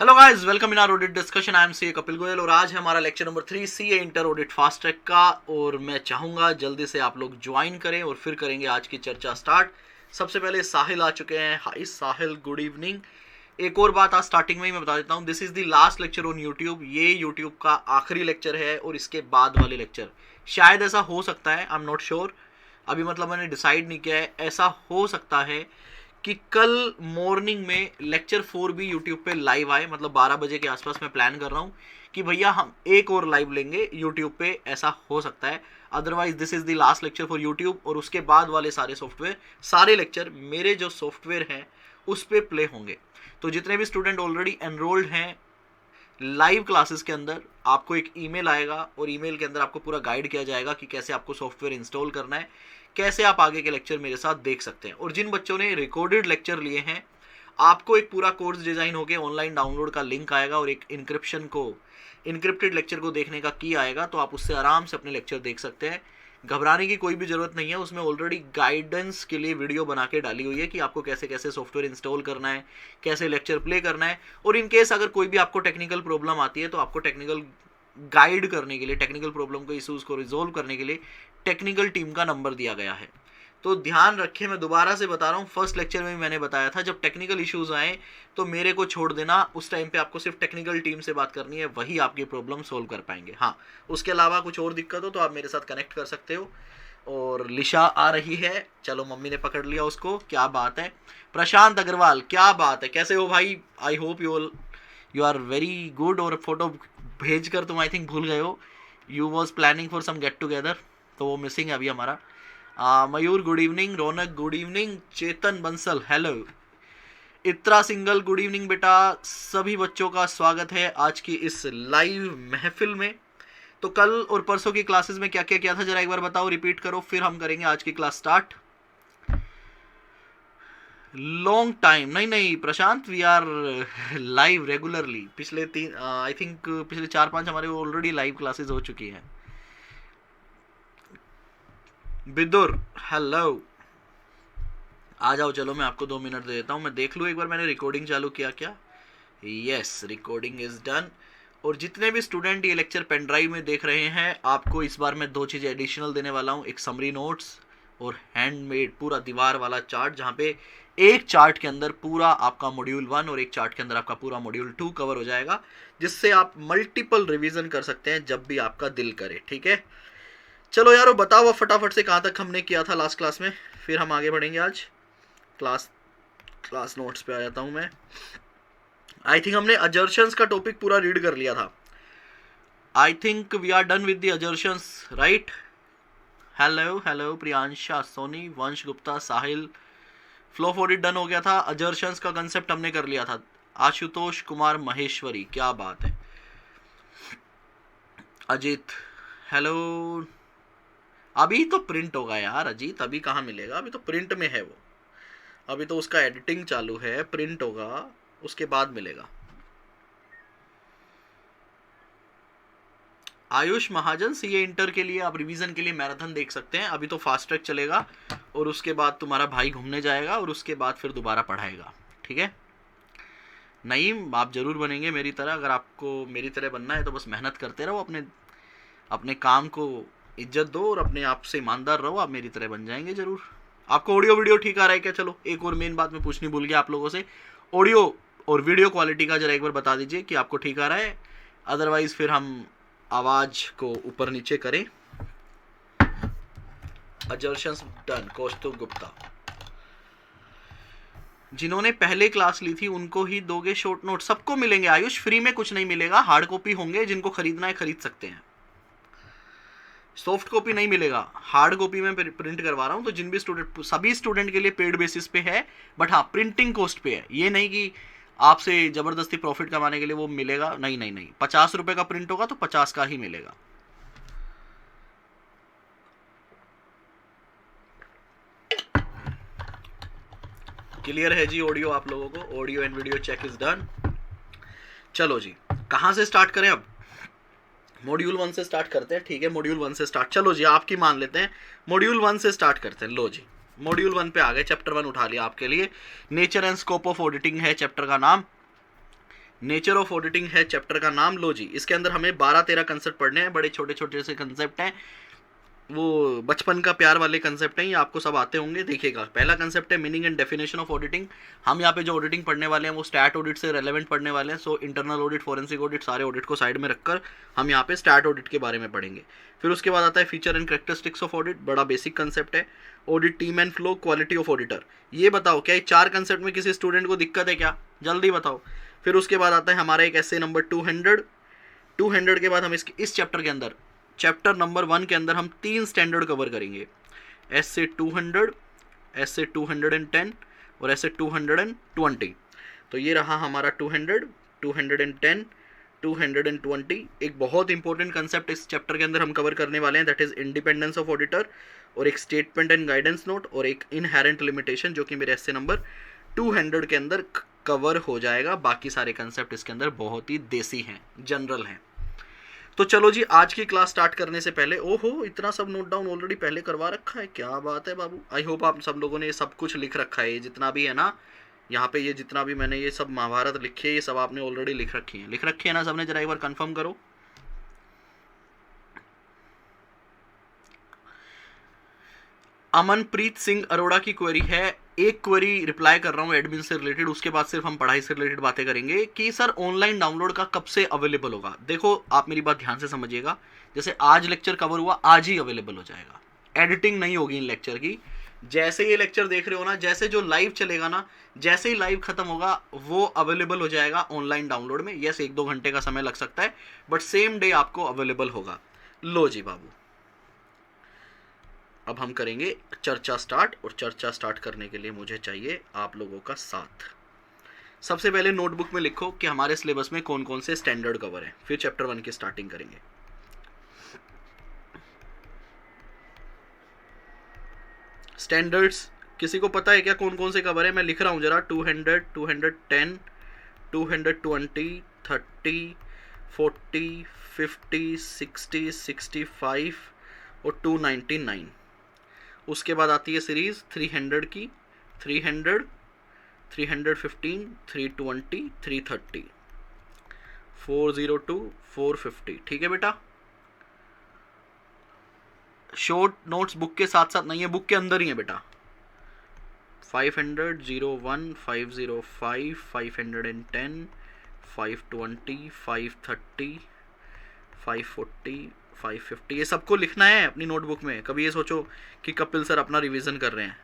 Hello guys, welcome in our audit discussion. I am C Kapil Goyal और आज है हमारा lecture number 3 CA inter audit fast track का। और मैं चाहूंगा जल्दी से आप लोग ज्वाइन करें और फिर करेंगे आज की चर्चा स्टार्ट। सबसे पहले साहिल आ चुके हैं। हाय साहिल, गुड इवनिंग। एक और बात आज स्टार्टिंग में ही मैं बता देता हूँ, this is the last lecture on YouTube. ये यूट्यूब का आखिरी लेक्चर है और इसके बाद वाले लेक्चर शायद ऐसा हो सकता है, आई एम नॉट श्योर, अभी मतलब मैंने डिसाइड नहीं किया है। ऐसा हो सकता है कि कल मॉर्निंग में लेक्चर 4 भी यूट्यूब पे लाइव आए, मतलब 12 बजे के आसपास मैं प्लान कर रहा हूँ कि भैया हम एक और लाइव लेंगे यूट्यूब पे, ऐसा हो सकता है। Otherwise this is the last lecture for YouTube और उसके बाद वाले सारे सॉफ्टवेयर, सारे लेक्चर मेरे जो सॉफ्टवेयर हैं उस पर प्ले होंगे। तो जितने भी स्टूडेंट ऑलरेडी एनरोल्ड हैं लाइव क्लासेस के अंदर, आपको एक ईमेल आएगा और ईमेल के अंदर आपको पूरा गाइड किया जाएगा कि कैसे आपको सॉफ्टवेयर इंस्टॉल करना है, कैसे आप आगे के लेक्चर मेरे साथ देख सकते हैं। और जिन बच्चों ने रिकॉर्डेड लेक्चर लिए हैं, आपको एक पूरा कोर्स डिजाइन होकर ऑनलाइन डाउनलोड का लिंक आएगा और एक इनक्रिप्टेड लेक्चर को देखने का की आएगा, तो आप उससे आराम से अपने लेक्चर देख सकते हैं। घबराने की कोई भी जरूरत नहीं है, उसमें ऑलरेडी गाइडेंस के लिए वीडियो बना के डाली हुई है कि आपको कैसे कैसे सॉफ्टवेयर इंस्टॉल करना है, कैसे लेक्चर प्ले करना है। और इन केस अगर कोई भी आपको टेक्निकल प्रॉब्लम आती है तो आपको टेक्निकल गाइड करने के लिए, टेक्निकल प्रॉब्लम को, इश्यूज को रिजोल्व करने के लिए टेक्निकल टीम का नंबर दिया गया है। तो ध्यान रखें, मैं दोबारा से बता रहा हूँ, फर्स्ट लेक्चर में भी मैंने बताया था, जब टेक्निकल इश्यूज आए तो मेरे को छोड़ देना, उस टाइम पे आपको सिर्फ टेक्निकल टीम से बात करनी है, वही आपकी प्रॉब्लम सोल्व कर पाएंगे। हाँ, उसके अलावा कुछ और दिक्कत हो तो आप मेरे साथ कनेक्ट कर सकते हो। और लिशा आ रही है, चलो मम्मी ने पकड़ लिया उसको, क्या बात है। प्रशांत अग्रवाल, क्या बात है, कैसे हो भाई? I hope you are very good. और फोटो भेज कर तुम आई थिंक भूल गए हो, you was planning for some get together, तो वो मिसिंग है अभी हमारा। Mayur good evening, Raunak good evening, Chetan Bansal hello, Itra Singal good evening बेटा। सभी बच्चों का स्वागत है आज की इस लाइव महफिल में। तो कल और परसों की क्लासेस में क्या क्या किया था जरा एक बार बताओ, रिपीट करो, फिर हम करेंगे आज की क्लास स्टार्ट। लॉन्ग टाइम नहीं प्रशांत, वी आर लाइव रेगुलरली। पिछले 3 आई थिंक पिछले 4-5 हमारे ऑलरेडी लाइव क्लासेस हो चुकी हैं। बिदुर हेलो, आ जाओ, चलो मैं आपको 2 मिनट दे देता हूँ, मैं देख लूँ एक बार मैंने रिकॉर्डिंग चालू किया क्या। Yes, recording is done. और जितने भी स्टूडेंट ये लेक्चर पेन ड्राइव में देख रहे हैं, आपको इस बार मैं 2 चीज़ें एडिशनल देने वाला हूँ, एक समरी नोट्स और हैंडमेड पूरा दीवार वाला चार्ट, जहाँ पे एक चार्ट के अंदर पूरा आपका मॉड्यूल 1 और एक चार्ट के अंदर आपका पूरा मॉड्यूल 2 कवर हो जाएगा, जिससे आप मल्टीपल रिवीजन कर सकते हैं जब भी आपका दिल करे। ठीक है, चलो यारो बताओ फटाफट से कहाँ तक हमने किया था लास्ट क्लास में, फिर हम आगे बढ़ेंगे। आज क्लास नोट्स पे आ जाता हूँ मैं। आई थिंक हमने अजर्शंस का टॉपिक पूरा रीड कर लिया था। I think we are done with the assertions, right? Hello hello Priyansha, Soni, Vansh Gupta, Sahil, flow of audit done हो गया था। अजर्शंस का कंसेप्ट हमने कर लिया था। आशुतोष कुमार महेश्वरी, क्या बात है। अजीत हेलो, अभी तो प्रिंट होगा यार अजीत, अभी कहाँ मिलेगा, अभी तो प्रिंट में है वो, अभी तो उसका एडिटिंग चालू है, प्रिंट होगा उसके बाद मिलेगा। आयुष महाजन, सीए इंटर के लिए आप रिवीजन के लिए मैराथन देख सकते हैं, अभी तो फास्ट ट्रैक चलेगा और उसके बाद तुम्हारा भाई घूमने जाएगा और उसके बाद फिर दोबारा पढ़ाएगा। ठीक है नईम, आप जरूर बनेंगे मेरी तरह। अगर आपको मेरी तरह बनना है तो बस मेहनत करते रहो, अपने काम को इज्जत दो और अपने आप से ईमानदार रहो, आप मेरी तरह बन जाएंगे जरूर। आपको ऑडियो वीडियो ठीक आ रहा है क्या? चलो एक और मेन बात मैं पूछनी भूल गया आप लोगों से, ऑडियो और वीडियो क्वालिटी का जरा एक बार बता दीजिए कि आपको ठीक आ रहा है, अदरवाइज फिर हम आवाज को ऊपर नीचे करें। अजर्शंस डन, कौस्तुभ गुप्ता। जिन्होंने पहले क्लास ली थी उनको ही दोगे शॉर्ट नोट? सबको मिलेंगे आयुष, फ्री में कुछ नहीं मिलेगा, हार्ड कॉपी होंगे, जिनको खरीदना है खरीद सकते हैं, सॉफ्ट कॉपी नहीं मिलेगा। हार्ड कॉपी में प्रिंट करवा रहा हूं, तो जिन भी स्टूडेंट, सभी स्टूडेंट के लिए पेड बेसिस पे है, बट हाँ प्रिंटिंग कॉस्ट पे है। ये नहीं कि आपसे जबरदस्ती प्रॉफिट कमाने के लिए वो मिलेगा, नहीं, 50 रुपए का प्रिंट होगा तो 50 का ही मिलेगा। क्लियर है जी ऑडियो आप लोगों को? Audio and video check is done. चलो जी, कहां से स्टार्ट करें अब? मॉड्यूल 1 से स्टार्ट करते हैं। ठीक है, मॉड्यूल 1 से स्टार्ट, चलो जी आपकी मान लेते हैं, मॉड्यूल 1 से स्टार्ट करते हैं। लो जी, मॉड्यूल 1 पे आ गए, चैप्टर 1 उठा लिया आपके लिए। Nature and scope of auditing है चैप्टर का नाम। नेचर ऑफ ऑडिटिंग है चैप्टर का नाम। लो जी, इसके अंदर हमें 12-13 कंसेप्ट पढ़ने हैं, बड़े छोटे छोटे से कंसेप्ट हैं, वो बचपन का प्यार वाले कंसेप्ट हैं, ये आपको सब आते होंगे। देखिएगा, पहला कंसेप्ट है meaning and definition of auditing. हम यहाँ पे जो ऑडिटिंग पढ़ने वाले हैं वो स्टैट ऑडिट से रेलेवेंट पढ़ने वाले हैं। So internal audit, forensic audit, सारे ऑडिट को साइड में रखकर हम यहाँ पे स्टैट ऑडिट के बारे में पढ़ेंगे। फिर उसके बाद आता है feature and characteristics of audit, बड़ा बेसिक कंसेप्ट है। Audit team and flow, quality of auditor. ये बताओ क्या ये 4 कंसेप्ट में किसी स्टूडेंट को दिक्कत है क्या? जल्दी बताओ। फिर उसके बाद आता है हमारा एक ऐसे नंबर 200 के बाद हम इस चैप्टर के अंदर, चैप्टर नंबर 1 के अंदर हम 3 स्टैंडर्ड कवर करेंगे, ऐसे 200, ऐसे 210 और ऐसे 220। तो ये रहा हमारा 200, 210, 220। एक बहुत इंपॉर्टेंट कंसेप्ट इस चैप्टर के अंदर हम कवर करने वाले हैं, that is independence of auditor, और एक स्टेटमेंट एंड गाइडेंस नोट, और एक इनहेरेंट लिमिटेशन, जो कि मेरे ऐसे नंबर 200 के अंदर कवर हो जाएगा। बाकी सारे कंसेप्ट इसके अंदर बहुत ही देसी हैं, जनरल हैं। तो चलो जी, आज की क्लास स्टार्ट करने से पहले, ओहो इतना सब नोट डाउन ऑलरेडी पहले करवा रखा है, क्या बात है बाबू। आई होप आप सब लोगों ने ये सब कुछ लिख रखा है, ये जितना भी है ना यहाँ पे, ये जितना भी मैंने ये सब महाभारत लिखी है, ये सब आपने ऑलरेडी लिख रखी है ना सबने? जरा एक बार कंफर्म करो। अमनप्रीत सिंह अरोड़ा की क्वेरी है, एक क्वेरी रिप्लाई कर रहा हूँ एडमिन से रिलेटेड, उसके बाद सिर्फ हम पढ़ाई से रिलेटेड बातें करेंगे कि सर ऑनलाइन डाउनलोड का कब से अवेलेबल होगा। देखो आप मेरी बात ध्यान से समझिएगा, जैसे आज लेक्चर कवर हुआ आज ही अवेलेबल हो जाएगा, एडिटिंग नहीं होगी इन लेक्चर की। जैसे ये लेक्चर देख रहे हो ना, जैसे जो लाइव चलेगा ना, जैसे ही लाइव खत्म होगा वो अवेलेबल हो जाएगा ऑनलाइन डाउनलोड में। यस, 1-2 घंटे का समय लग सकता है, बट सेम डे आपको अवेलेबल होगा। लो जी बाबू, अब हम करेंगे चर्चा स्टार्ट, और चर्चा स्टार्ट करने के लिए मुझे चाहिए आप लोगों का साथ। सबसे पहले नोटबुक में लिखो कि हमारे सिलेबस में कौन कौन से स्टैंडर्ड कवर हैं, फिर चैप्टर 1 की स्टार्टिंग करेंगे। स्टैंडर्ड्स किसी को पता है क्या कौन कौन से कवर है? मैं लिख रहा हूं जरा, 200, 210, 220, 30, 40, 50, 60, 65 और 299। उसके बाद आती है सीरीज 300 की, 300, 315, 320, 330, 402, 450। ठीक है बेटा, शॉर्ट नोट्स बुक के साथ साथ नहीं है, बुक के अंदर ही है बेटा। 500, 01, 505, 510, 520, 530, 540, 550, ये सबको लिखना है अपनी नोटबुक में। कभी ये सोचो कि कपिल सर अपना रिवीजन कर रहे हैं।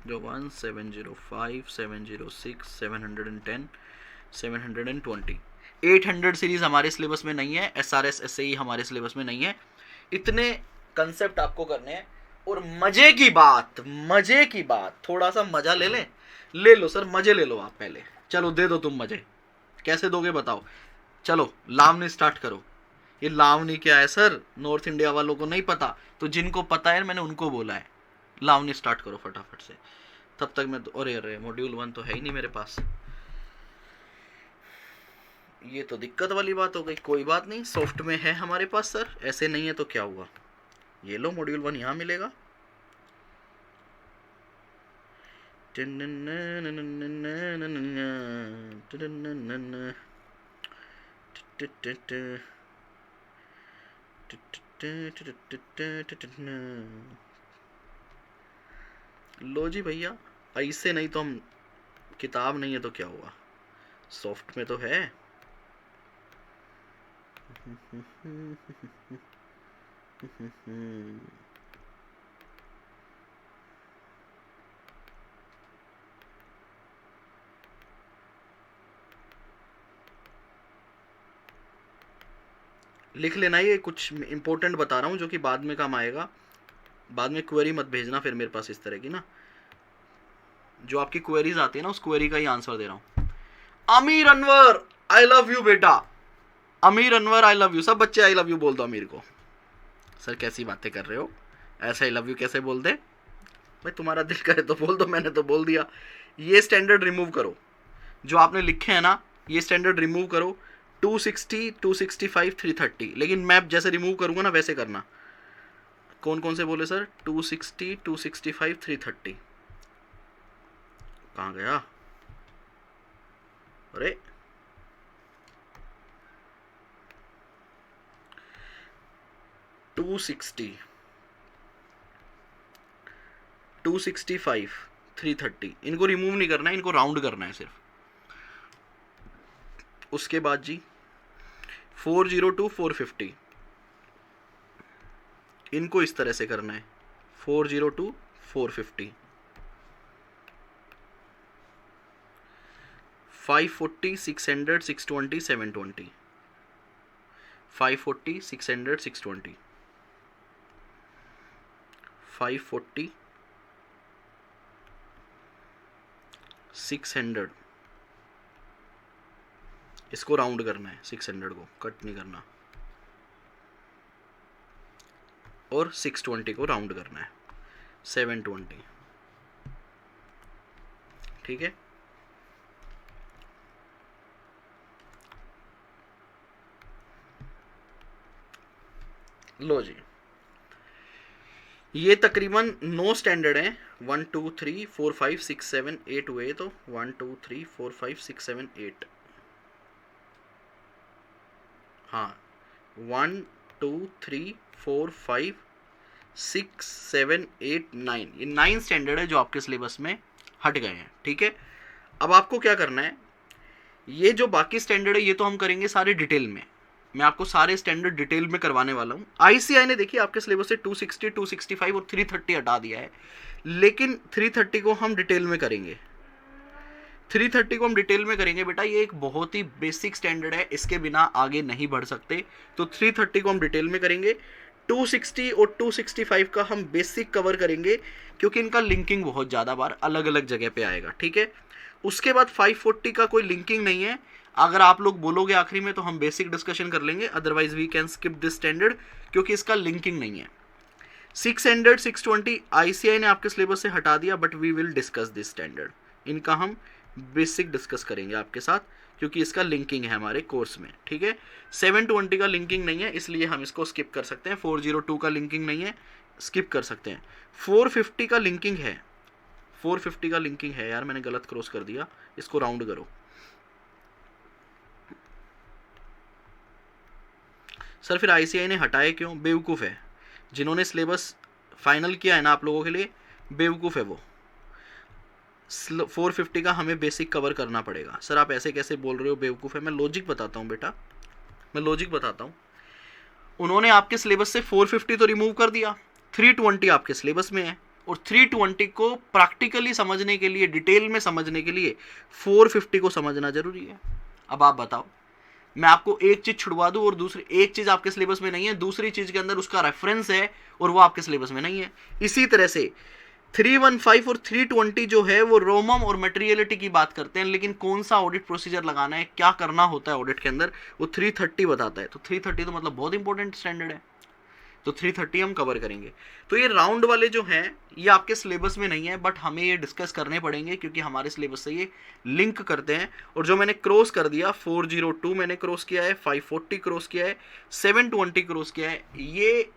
जो 1, 705, 706, 710, 720, 800 सीरीज हमारे सिलेबस में नहीं है, SRS SAE हमारे सिलेबस में नहीं है। इतने कंसेप्ट आपको करने हैं, और मजे की बात, थोड़ा सा मजा ले लो सर, मजे ले लो आप पहले। चलो दे दो तुम मजे, कैसे दोगे बताओ? चलो लावनी स्टार्ट करो। ये लावनी क्या है सर? नॉर्थ इंडिया वालों को नहीं पता, तो जिनको पता है मैंने उनको बोला है। लावनी स्टार्ट करो फटाफट से, तब तक मैं अरे मॉड्यूल 1 तो है ही नहीं मेरे पास। ये तो दिक्कत वाली बात हो गई। कोई बात नहीं, सॉफ्ट में है हमारे पास सर, ऐसे नहीं है तो क्या हुआ। ये लो मॉड्यूल 1 यहाँ मिलेगा। लो जी भैया, ऐसे नहीं तो हम, किताब नहीं है तो क्या हुआ, सॉफ्ट में तो है। लिख लेना, ये कुछ इंपॉर्टेंट बता रहा हूँ जो कि बाद में काम आएगा। बाद में क्वेरी मत भेजना फिर मेरे पास इस तरह की ना, जो आपकी क्वेरीज आती है ना, उस क्वेरी का ही आंसर दे रहा हूँ। अमीर अनवर आई लव यू बेटा, अमीर अनवर आई लव यू। सब बच्चे आई लव यू बोल दो अमीर को। सर कैसी बातें कर रहे हो, ऐसा आई लव यू कैसे बोल दे भाई? तुम्हारा दिल करे तो बोल दो, मैंने तो बोल दिया। ये स्टैंडर्ड रिमूव करो जो आपने लिखे हैं ना, ये स्टैंडर्ड रिमूव करो। 260, 265, 330, लेकिन मैं जैसे रिमूव करूंगा ना वैसे करना। कौन कौन से बोले सर? 260, 265, 330। कहाँ गया? अरे 260, 265, 330, इनको रिमूव नहीं करना है, इनको राउंड करना है सिर्फ। उसके बाद जी 402, 450, इनको इस तरह से करना है, 402, 450, 540, 600, 620, 720, 540, 600, 620, 540, 600, इसको राउंड करना है, 600 को कट नहीं करना, और 620 को राउंड करना है, 720, ठीक है। लो जी, ये तकरीबन 9 स्टैंडर्ड हैं, 1 2 3 4 5 6 7 8 हुए, तो 1 2 3 4 5 6 7 8, हाँ 1 2 3 4 5 6 7 8 9, ये 9 स्टैंडर्ड है जो आपके सिलेबस में हट गए हैं, ठीक है। अब आपको क्या करना है, ये जो बाकी स्टैंडर्ड है ये तो हम करेंगे सारे डिटेल में, मैं आपको सारे स्टैंडर्ड डिटेल में करवाने वाला हूँ। आईसीआई ने देखिए आपके सिलेबस से 260, 265 और 330 हटा दिया है, लेकिन 330 को हम डिटेल में करेंगे, 330 को हम डिटेल में करेंगे बेटा, ये एक बहुत ही बेसिक स्टैंडर्ड है, इसके बिना आगे नहीं बढ़ सकते, तो 330 को हम डिटेल में करेंगे। 260 और 265 का हम बेसिक कवर करेंगे, क्योंकि इनका लिंकिंग बहुत ज़्यादा बार अलग अलग जगह पे आएगा, ठीक है। उसके बाद 540 का कोई लिंकिंग नहीं है, अगर आप लोग बोलोगे आखिरी में तो हम बेसिक डिस्कशन कर लेंगे, otherwise we can skip this standard, क्योंकि इसका लिंकिंग नहीं है। 600, 620 आईसीआई ने आपके सिलेबस से हटा दिया, but we will discuss this standard, इनका हम बेसिक डिस्कस करेंगे आपके साथ, क्योंकि इसका लिंकिंग है हमारे कोर्स में, ठीक है। 720 का लिंकिंग नहीं है, इसलिए हम इसको स्किप कर सकते हैं। 402 का लिंकिंग नहीं है, स्किप कर सकते हैं। 450 का लिंकिंग है, 450 का लिंकिंग है, यार मैंने गलत क्रॉस कर दिया, इसको राउंड करो। सर फिर आईसीआई ने हटाए क्यों? बेवकूफ़ है, जिन्होंने सिलेबस फाइनल किया है ना आप लोगों के लिए, बेवकूफ़ है वो। 450 का हमें बेसिक कवर करना पड़ेगा। सर आप ऐसे कैसे बोल रहे हो, बेवकूफ़ है? मैं लॉजिक बताता हूँ बेटा, मैं लॉजिक बताता हूँ। उन्होंने आपके सिलेबस से 450 तो रिमूव कर दिया, 320 आपके सिलेबस में है, और 320 को प्रैक्टिकली समझने के लिए, डिटेल में समझने के लिए 450 को समझना जरूरी है। अब आप बताओ, मैं आपको एक चीज छुड़वा दूं और दूसरी एक चीज आपके सिलेबस में नहीं है, दूसरी चीज के अंदर उसका रेफरेंस है और वो आपके सिलेबस में नहीं है। इसी तरह से 315 और 320 जो है वो रोमम और मटेरियलिटी की बात करते हैं, लेकिन कौन सा ऑडिट प्रोसीजर लगाना है, क्या करना होता है ऑडिट के अंदर, वो 330 बताता है। तो 330 तो मतलब बहुत इंपॉर्टेंट स्टैंडर्ड है, तो 330 हम कवर करेंगे। तो ये राउंड वाले जो हैं ये आपके सिलेबस में नहीं है, बट हमें ये डिस्कस करने पड़ेंगे, क्योंकि हमारे सिलेबस से ये लिंक करते हैं। और जो मैंने क्रॉस कर दिया, 402 मैंने क्रॉस किया है, 540 क्रॉस किया है, 720 क्रॉस किया है, ये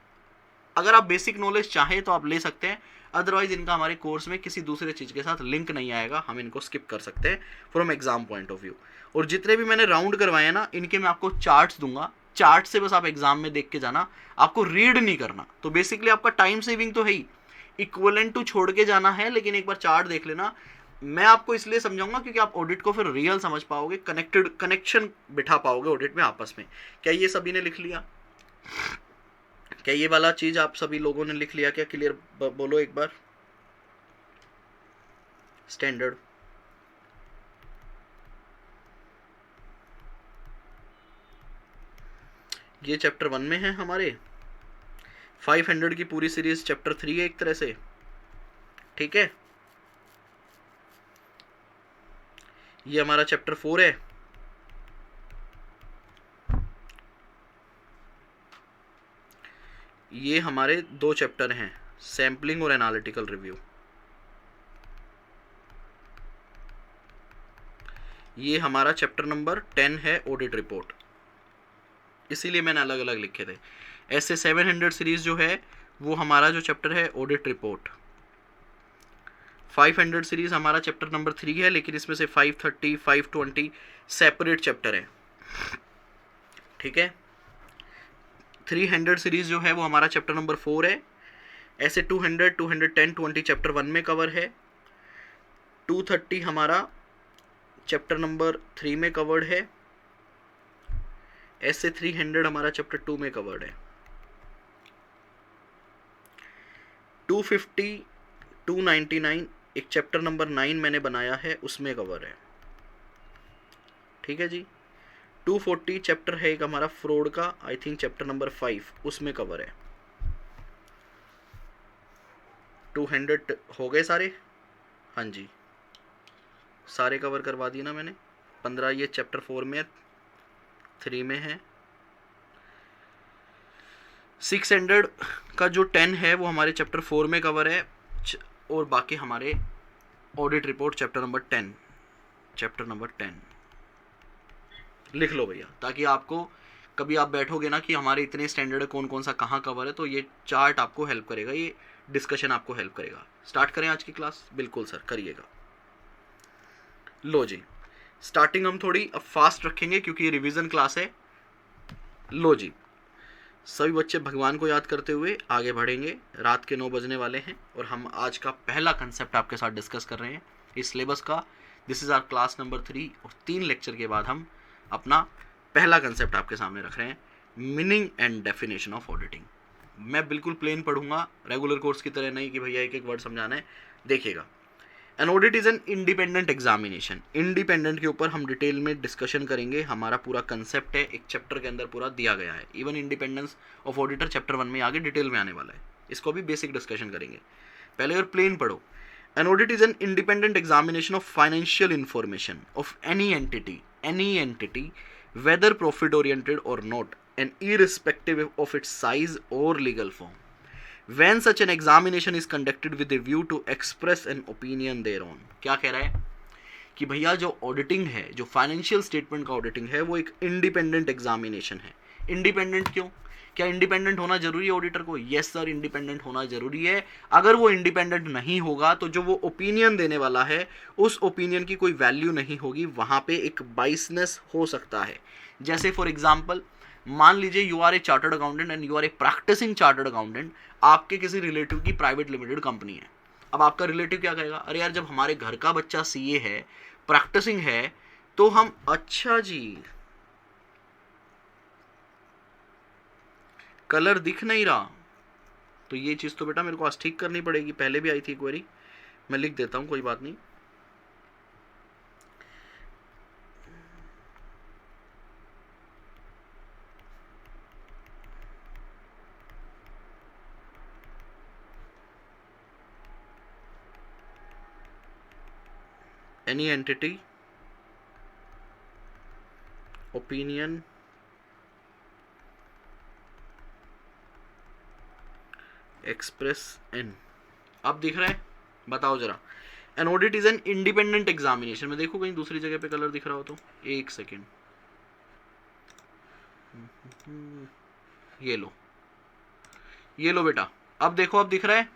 अगर आप बेसिक नॉलेज चाहें तो आप ले सकते हैं, अदरवाइज इनका हमारे कोर्स में किसी दूसरे चीज़ के साथ लिंक नहीं आएगा, हम इनको स्किप कर सकते हैं from exam point of view. और जितने भी मैंने राउंड करवाए हैं ना, इनके मैं आपको चार्ट्स दूंगा, चार्ट से बस आप एग्जाम में देख के जाना, आपको रीड नहीं करना। तो बेसिकली आपका टाइम सेविंग तो है ही, इक्वलेंट टू छोड़ के जाना है, लेकिन एक बार चार्ट देख लेना। मैं आपको इसलिए समझाऊंगा क्योंकि आप ऑडिट को फिर रियल समझ पाओगे, कनेक्शन बिठा पाओगे ऑडिट में आपस में। क्या ये सभी ने लिख लिया? क्या ये वाला चीज आप सभी लोगों ने लिख लिया? क्या क्लियर बोलो एक बार। स्टैंडर्ड ये चैप्टर 1 में है हमारे, 500 की पूरी सीरीज चैप्टर 3 है एक तरह से, ठीक है। ये हमारा चैप्टर 4 है, ये हमारे 2 चैप्टर हैं, सैम्पलिंग और एनालिटिकल रिव्यू। ये हमारा चैप्टर नंबर 10 है, ऑडिट रिपोर्ट, इसीलिए मैंने अलग अलग लिखे थे। ऐसे 700 सीरीज जो है वो हमारा जो चैप्टर है ऑडिट रिपोर्ट, 500 सीरीज हमारा चैप्टर नंबर 3 है, लेकिन इसमें से 530, 520 सेपरेट चैप्टर है, ठीक है। 300 सीरीज जो है वो हमारा चैप्टर नंबर 4 है। ऐसे 200, 210, 20 चैप्टर 1 में कवर है। 230 हमारा चैप्टर नंबर 3 में कवर्ड है। ऐसे 300 हमारा चैप्टर 2 में कवर्ड है। 250, 299 एक चैप्टर नंबर 9 मैंने बनाया है, उसमें कवर है, ठीक है जी। 240 चैप्टर है एक हमारा फ्रॉड का, आई थिंक चैप्टर नंबर 5, उसमें कवर है। 200 हो गए सारे, हाँ जी सारे कवर करवा दिए ना मैंने। 15 ये चैप्टर 4 में, 3 में है। 600 का जो 10 है वो हमारे चैप्टर 4 में कवर है, और बाकी हमारे audit report chapter number 10, chapter number 10 लिख लो भैया, ताकि आपको कभी आप बैठोगे ना कि हमारे इतने स्टैंडर्ड कौन कौन सा कहाँ कवर है, तो ये चार्ट आपको हेल्प करेगा, ये डिस्कशन आपको हेल्प करेगा। स्टार्ट करें आज की क्लास? बिल्कुल सर, करिएगा। लो जी, स्टार्टिंग हम थोड़ी अब फास्ट रखेंगे क्योंकि ये रिवीजन क्लास है। लो जी, सभी बच्चे भगवान को याद करते हुए आगे बढ़ेंगे। रात के 9 बजने वाले हैं और हम आज का पहला कंसेप्ट आपके साथ डिस्कस कर रहे हैं इस सिलेबस का। This is our class number 3 और 3 लेक्चर के बाद हम अपना पहला कंसेप्ट आपके सामने रख रहे हैं, meaning and definition of auditing. मैं बिल्कुल प्लेन पढ़ूंगा, रेगुलर कोर्स की तरह नहीं कि भैया एक एक वर्ड समझाना है। देखिएगा, an audit is an independent examination. Independent के ऊपर हम डिटेल में डिस्कशन करेंगे, हमारा पूरा कंसेप्ट है, एक चैप्टर के अंदर पूरा दिया गया है। Even independence of auditor chapter 1 में आगे डिटेल में आने वाला है, इसको भी बेसिक डिस्कशन करेंगे। पहले और प्लेन पढ़ो। N audit is an independent examination of financial information of any entity whether profit oriented or not and irrespective of its size or legal form, when such an examination is conducted with a view to express an opinion thereon। क्या कह रहा है कि भैया जो auditing है, जो financial statement का ऑडिटिंग है, वो एक इंडिपेंडेंट एग्जामिनेशन है। इंडिपेंडेंट क्यों? क्या इंडिपेंडेंट होना जरूरी है ऑडिटर को? यस सर, इंडिपेंडेंट होना जरूरी है। अगर वो इंडिपेंडेंट नहीं होगा तो जो वो ओपिनियन देने वाला है उस ओपिनियन की कोई वैल्यू नहीं होगी, वहां पे एक बाइसनेस हो सकता है। जैसे फॉर एग्जाम्पल, मान लीजिए you are a chartered accountant and you are a practising chartered accountant. आपके किसी रिलेटिव की प्राइवेट लिमिटेड कंपनी है। अब आपका रिलेटिव क्या कहेगा? अरे यार, जब हमारे घर का बच्चा सीए है, प्रैक्टिसिंग है, तो हम, अच्छा जी कलर दिख नहीं रहा, तो ये चीज़ तो बेटा मेरे को आज ठीक करनी पड़ेगी। पहले भी आई थी एक बारी, मैं लिख देता हूँ, कोई बात नहीं। Any entity opinion express an. अब दिख रहा है? बताओ जरा। N audit is an independent examination. मैं देखो कहीं दूसरी जगह पे कलर दिख रहा हो तो एक सेकेंड, ये लो, ये लो बेटा। अब देखो, अब दिख रहा है?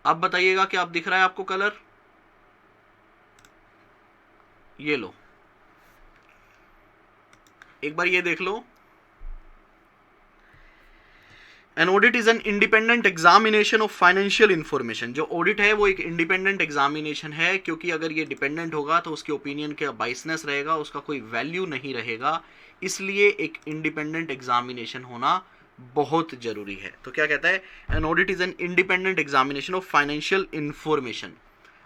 अब बताइएगा कि अब दिख रहा है आपको कलर? ये लो, एक बार ये देख लो। An audit is an independent examination of financial information. जो ऑडिट है वो एक इंडिपेंडेंट एग्जामिनेशन है, क्योंकि अगर ये डिपेंडेंट होगा तो उसके ओपिनियन का बाइसनेस रहेगा, उसका कोई वैल्यू नहीं रहेगा। इसलिए एक इंडिपेंडेंट एग्जामिनेशन होना बहुत जरूरी है। तो क्या कहता है? An audit is an independent examination of financial information.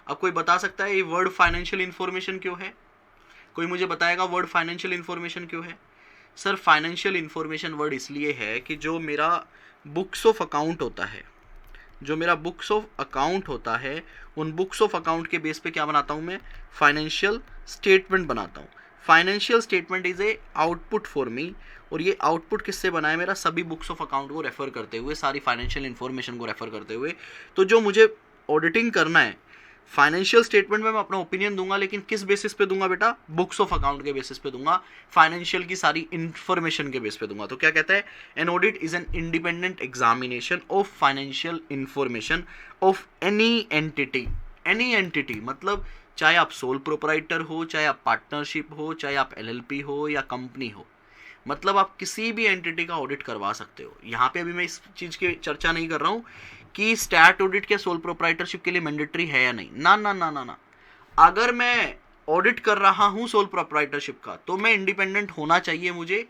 अब कोई बता सकता है ये वर्ड फाइनेंशियल इंफॉर्मेशन क्यों है? कोई मुझे बताएगा वर्ड फाइनेंशियल इंफॉर्मेशन क्यों है? सर, फाइनेंशियल इंफॉर्मेशन वर्ड इसलिए है कि जो मेरा बुक्स ऑफ अकाउंट होता है, जो मेरा बुक्स ऑफ अकाउंट होता है, उन बुक्स ऑफ अकाउंट के बेस पे क्या बनाता हूँ मैं? फाइनेंशियल स्टेटमेंट बनाता हूँ। Financial statement is a output for me, और ये आउटपुट किससे बना है? मेरा सभी बुक्स ऑफ अकाउंट को रेफर करते हुए, सारी फाइनेंशियल इंफॉर्मेशन को रेफर करते हुए। तो जो मुझे ऑडिटिंग करना है फाइनेंशियल स्टेटमेंट में मैं अपना ओपिनियन दूंगा, लेकिन किस बेसिस पे दूंगा बेटा? बुक्स ऑफ अकाउंट के बेसिस पे दूंगा, फाइनेंशियल की सारी इंफॉर्मेशन के बेस पे दूंगा। तो क्या कहता है? An audit is an independent examination of financial information of any entity. Any entity मतलब चाहे आप सोल प्रोपराइटर हो, चाहे आप पार्टनरशिप हो, चाहे आप एलएलपी हो या कंपनी हो, मतलब आप किसी भी एंटिटी का ऑडिट करवा सकते हो। यहाँ पे अभी मैं इस चीज़ की चर्चा नहीं कर रहा हूँ कि स्टैट ऑडिट क्या सोल प्रोपराइटरशिप के लिए मैंडेटरी है या नहीं। ना ना ना ना ना, अगर मैं ऑडिट कर रहा हूँ सोल प्रोपराइटरशिप का तो मैं इंडिपेंडेंट होना चाहिए मुझे।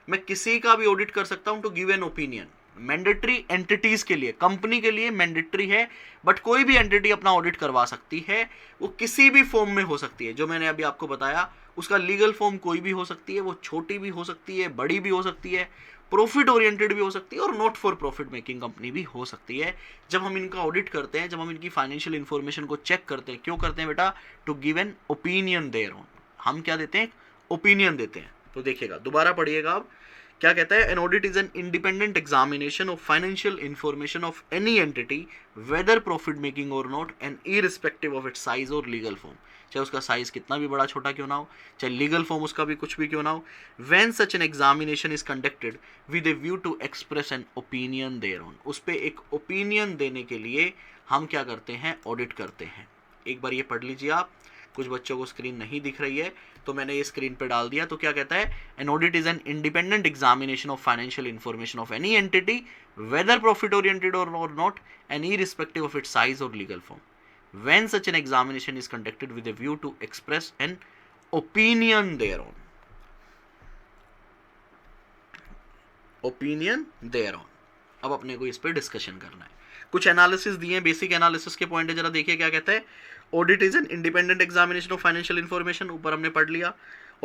मैं किसी का भी ऑडिट कर सकता हूँ to give an opinion. Mandatory entities के लिए, कंपनी के लिए मैंडेटरी है, बट कोई भी एंटिटी अपना ऑडिट करवा सकती है। वो किसी भी फॉर्म में हो सकती है, जो मैंने अभी आपको बताया उसका लीगल फॉर्म कोई भी हो सकती है, वो छोटी भी हो सकती है, बड़ी भी हो सकती है, प्रॉफिट ओरिएंटेड भी हो सकती है और not for profit making company भी हो सकती है। जब हम इनका ऑडिट करते हैं, जब हम इनकी फाइनेंशियल इंफॉर्मेशन को चेक करते हैं, क्यों करते हैं बेटा? To give an opinion thereon. हम क्या देते हैं? ओपिनियन देते हैं। तो देखिएगा, दोबारा पढ़िएगा आप, क्या कहता है? An audit is an independent examination of financial information of any entity whether profit making और not and irrespective of its size और लीगल फॉर्म। चाहे उसका साइज कितना भी बड़ा छोटा क्यों ना हो, चाहे लीगल फॉर्म उसका भी कुछ भी क्यों ना हो। When such an examination is conducted with a view to express an opinion thereon, उस पर एक ओपिनियन देने के लिए हम क्या करते हैं? ऑडिट करते हैं। एक बार ये पढ़ लीजिए आप, कुछ बच्चों को स्क्रीन नहीं दिख रही है तो मैंने ये स्क्रीन पे डाल दिया। तो क्या कहता है? An audit is an independent examination of financial information of any entity whether profit oriented और not and irrespective of its size और legal form. When such an examination is conducted with a view to express an opinion thereon. Opinion thereon. अब अपने को इस पर discussion करना है। कुछ एनालिसिस दिए हैं, बेसिक एनालिसिस के पॉइंट है, जरा देखिए क्या कहता है। Audit is an independent examination of financial information, ऊपर हमने पढ़ लिया,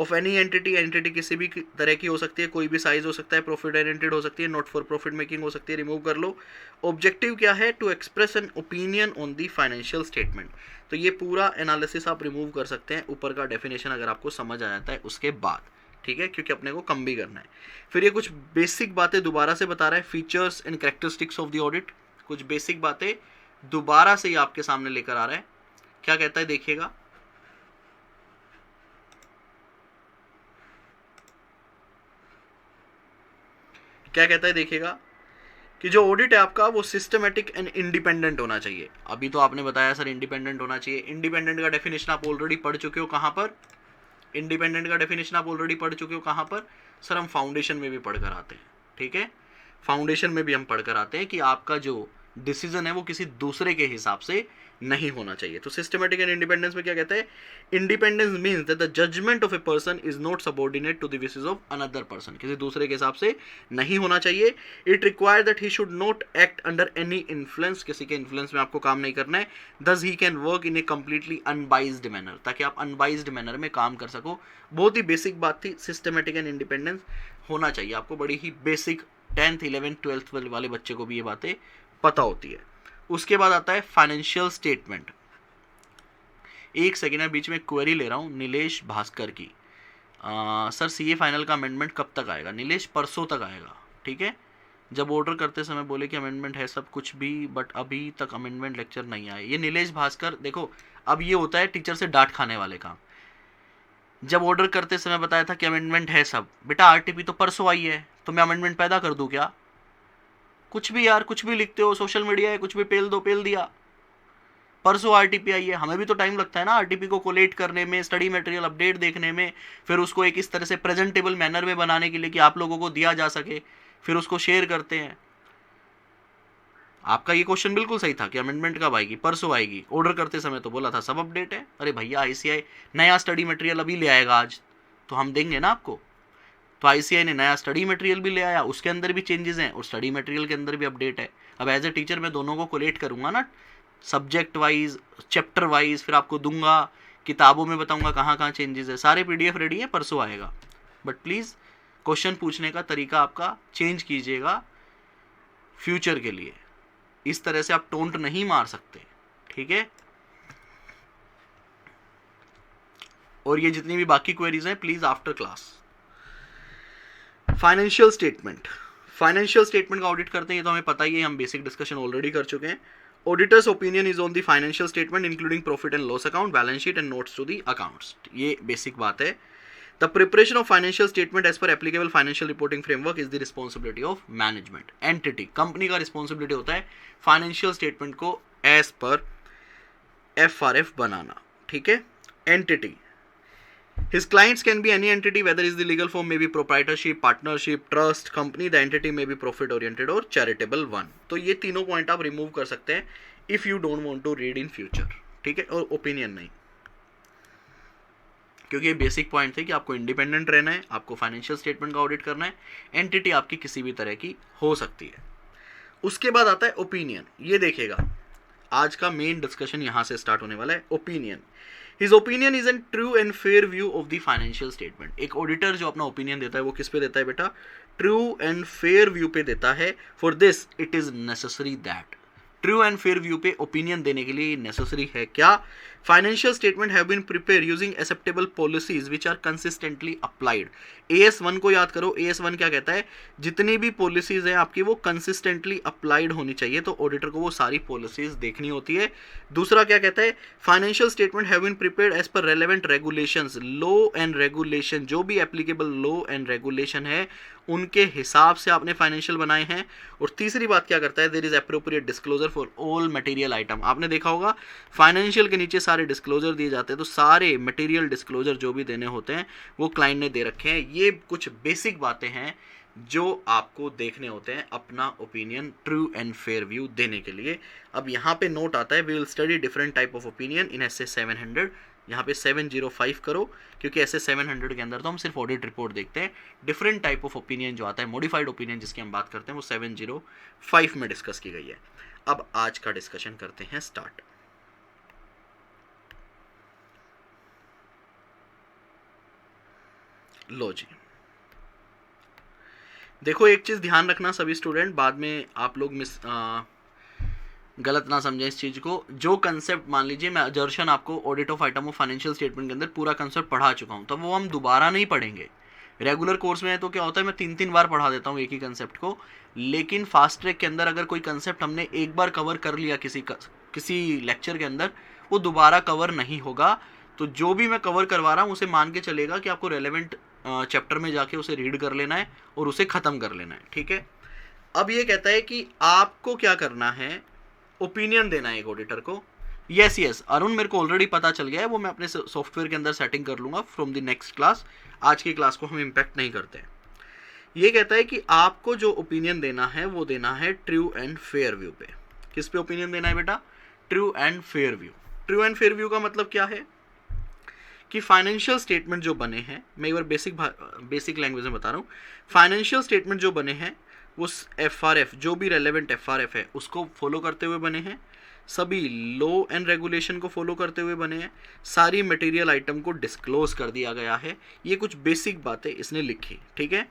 ऑफ एनी एंटिटी। एंटिटी किसी भी तरह की हो सकती है, कोई भी साइज हो सकता है, प्रॉफिट ओरिएंटेड हो सकती है, नॉट फॉर प्रॉफिट मेकिंग हो सकती है, रिमूव कर लो। ऑब्जेक्टिव क्या है? To express an opinion on the financial statement. तो ये पूरा एनालिसिस आप रिमूव कर सकते हैं, ऊपर का डेफिनेशन अगर आपको समझ आ जाता है उसके बाद, ठीक है, क्योंकि अपने को कम भी करना है। फिर ये कुछ बेसिक बातें दोबारा से बता रहा है, features and characteristics of the audit. कुछ बेसिक बातें दोबारा से ये आपके सामने लेकर आ रहा है। क्या कहता है? देखिएगा, क्या कहता है? देखिएगा कि जो ऑडिट है आपका वो सिस्टमैटिक एंड इंडिपेंडेंट होना चाहिए। अभी तो आपने बताया सर इंडिपेंडेंट होना चाहिए। इंडिपेंडेंट का डेफिनेशन आप ऑलरेडी पढ़ चुके हो। कहाँ पर? इंडिपेंडेंट का डेफिनेशन आप ऑलरेडी पढ़ चुके हो। कहाँ पर? सर हम फाउंडेशन में भी पढ़कर आते हैं, ठीक है, फाउंडेशन में भी हम पढ़कर आते हैं कि आपका जो डिसीजन है वो किसी दूसरे के हिसाब से नहीं होना चाहिए। तो सिस्टमैटिक एंड इंडिपेंडेंस में क्या कहता है? Independence means that the judgement of a person is not subordinate to the wishes of another person, किसी दूसरे के हिसाब से नहीं होना चाहिए। It require that he should not act under any influence, किसी के इन्फ्लुएंस में आपको काम नहीं करना है। दस he can work in A completely unbiased manner, ताकि आप अनबाइज्ड मैनर में काम कर सको। बहुत ही बेसिक बात थी, सिस्टमैटिक एंड इंडिपेंडेंस होना चाहिए आपको, बड़ी ही बेसिक 10th 11th 12th वाले बच्चे को भी ये बातें पता होती है। उसके बाद आता है फाइनेंशियल स्टेटमेंट। एक सेकेंड में बीच में क्वेरी ले रहा हूँ नीलेश भास्कर की। सर सीए फाइनल का अमेंडमेंट कब तक आएगा? नीलेश परसों तक आएगा, ठीक है। जब ऑर्डर करते समय बोले कि अमेंडमेंट है सब कुछ भी, बट अभी तक अमेंडमेंट लेक्चर नहीं आए। ये नीलेश भास्कर, देखो अब ये होता है टीचर से डांट खाने वाले काम। जब ऑर्डर करते समय बताया था कि अमेंडमेंट है सब, बेटा आरटीपी तो परसों आई है, तो मैं अमेंडमेंट पैदा कर दूं क्या? कुछ भी यार, कुछ भी लिखते हो, सोशल मीडिया है, कुछ भी पेल दो, पेल दिया। परसों आरटीपी आई है, हमें भी तो टाइम लगता है ना आरटीपी को कोलेट करने में, स्टडी मटेरियल अपडेट देखने में, फिर उसको एक इस तरह से प्रेजेंटेबल मैनर में बनाने के लिए कि आप लोगों को दिया जा सके, फिर उसको शेयर करते हैं। आपका ये क्वेश्चन बिल्कुल सही था कि अमेंडमेंट कब आएगी? परसों आएगी। ऑर्डर करते समय तो बोला था सब अपडेट है। अरे भैया आईसीआई नया स्टडी मटेरियल अभी ले आएगा आज, तो हम देंगे ना आपको। तो आईसीआई ने नया स्टडी मटेरियल भी ले आया, उसके अंदर भी चेंजेस हैं और स्टडी मटेरियल के अंदर भी अपडेट है। अब एज ए टीचर मैं दोनों को कोलेट करूंगा ना, सब्जेक्ट वाइज, चैप्टर वाइज, फिर आपको दूंगा, किताबों में बताऊंगा कहाँ कहाँ चेंजेस है। सारे पीडीएफ रेडी है, परसों आएगा। बट प्लीज़ क्वेश्चन पूछने का तरीका आपका चेंज कीजिएगा फ्यूचर के लिए। इस तरह से आप टोंट नहीं मार सकते, ठीक है। और ये जितनी भी बाकी क्वेरीज हैं please after class. Financial statement, financial statement का ऑडिट करते हैं, ये तो हमें पता ही है, हम बेसिक डिस्कशन ऑलरेडी कर चुके हैं। Auditor's opinion is on the financial statement including profit and loss account, balance sheet and notes to the accounts. ये बेसिक बात है। The preparation of financial statement as per applicable financial reporting framework is the responsibility of management. Entity, company का responsibility होता है financial statement को as per FRF बनाना, ठीक है। Entity, his clients can be any entity, whether is the legal form may be proprietorship, partnership, trust, company, the entity may be profit oriented or charitable one। तो ये तीनों point आप remove कर सकते हैं if you don't want to read in future, ठीक है, और ओपिनियन नहीं, क्योंकि ये बेसिक पॉइंट थे कि आपको इंडिपेंडेंट रहना है, आपको फाइनेंशियल स्टेटमेंट का ऑडिट करना है, एंटिटी आपकी किसी भी तरह की हो सकती है। उसके बाद आता है ओपिनियन। ये देखिएगा आज का मेन डिस्कशन यहां से स्टार्ट होने वाला है। Opinion, His opinion is a true and fair view of the financial statement। एक ऑडिटर जो अपना ओपिनियन देता है वो किस पे देता है बेटा? ट्रू एंड फेयर व्यू पे देता है। For this it is necessary that, true and fair view पे ओपिनियन देने के लिए नेसेसरी है क्या? Financial statement have been prepare using acceptable policies which are consistently applied. AS1 को याद करो। AS1 क्या कहता है? जितनी भी पॉलिसीज हैं आपकी वो कंसिस्टेंटली अप्लाइड होनी चाहिए, तो ऑडिटर को वो सारी पॉलिसीज देखनी होती है। दूसरा क्या कहता है? Financial statement have been prepared as per relevant regulations, law and regulation, जो भी एप्लीकेबल लॉ एंड रेगुलेशन है उनके हिसाब से आपने फाइनेंशियल बनाए हैं। और तीसरी बात क्या करता है? There is appropriate disclosure for all material item. आपने देखा होगा फाइनेंशियल के नीचे सारे डिस्क्लोजर दिए जाते हैं, तो सारे मटेरियल डिस्क्लोजर जो भी देने होते हैं वो क्लाइंट ने दे रखे हैं। ये कुछ बेसिक बातें हैं जो आपको देखने होते हैं अपना opinion true and fair view देने के लिए। अब यहाँ पे नोट आता है, we will study different type of opinion in SA 700। यहाँ पे 705 करो, क्योंकि ऐसे 700 के अंदर तो हम सिर्फ ऑडिट रिपोर्ट देखते हैं। डिफरेंट टाइप ऑफ ओपिनियन जो आता है, मॉडिफाइड ओपिनियन जिसकी हम बात करते हैं, वो 705 में डिस्कस की गई है। अब आज का डिस्कशन करते हैं स्टार्ट। लो जी, देखो एक चीज ध्यान रखना सभी स्टूडेंट, बाद में आप लोग गलत ना समझें इस चीज को। जो कंसेप्ट, मान लीजिए मैं दर्शन आपको audit of item of financial statement के अंदर पूरा कंसेप्ट पढ़ा चुका हूं, तो वो हम दोबारा नहीं पढ़ेंगे। रेगुलर कोर्स में है तो क्या होता है, मैं 3-3 बार पढ़ा देता हूँ एक ही कंसेप्ट को। लेकिन फास्ट ट्रैक के अंदर अगर कोई कंसेप्ट हमने एक बार कवर कर लिया किसी लेक्चर के अंदर, वो दोबारा कवर नहीं होगा। तो जो भी मैं कवर करवा रहा हूँ उसे मान के चलेगा कि आपको रेलेवेंट चैप्टर में जाके उसे रीड कर लेना है और उसे खत्म कर लेना है, ठीक है। अब ये कहता है कि आपको क्या करना है, ओपिनियन देना है एक ऑडिटर को। यस अरुण, मेरे को ऑलरेडी पता चल गया है, वो मैं अपने सॉफ्टवेयर के अंदर सेटिंग कर लूंगा फ्रॉम द नेक्स्ट क्लास। आज की क्लास को हम इम्पैक्ट नहीं करते। ये कहता है कि आपको जो ओपिनियन देना है वो देना है ट्रू एंड फेयर व्यू पे। किस पे ओपिनियन देना है बेटा? True and fair view. True and fair view का मतलब क्या है कि फाइनेंशियल स्टेटमेंट जो बने हैं, मैं एक बार बेसिक लैंग्वेज में बता रहा हूँ, फाइनेंशियल स्टेटमेंट जो बने हैं वो FRF, जो भी रेलेवेंट FRF है उसको फॉलो करते हुए बने हैं, सभी लॉ एंड रेगुलेशन को फॉलो करते हुए बने हैं, सारी मटेरियल आइटम को डिस्क्लोज कर दिया गया है। ये कुछ बेसिक बातें इसने लिखी, ठीक है।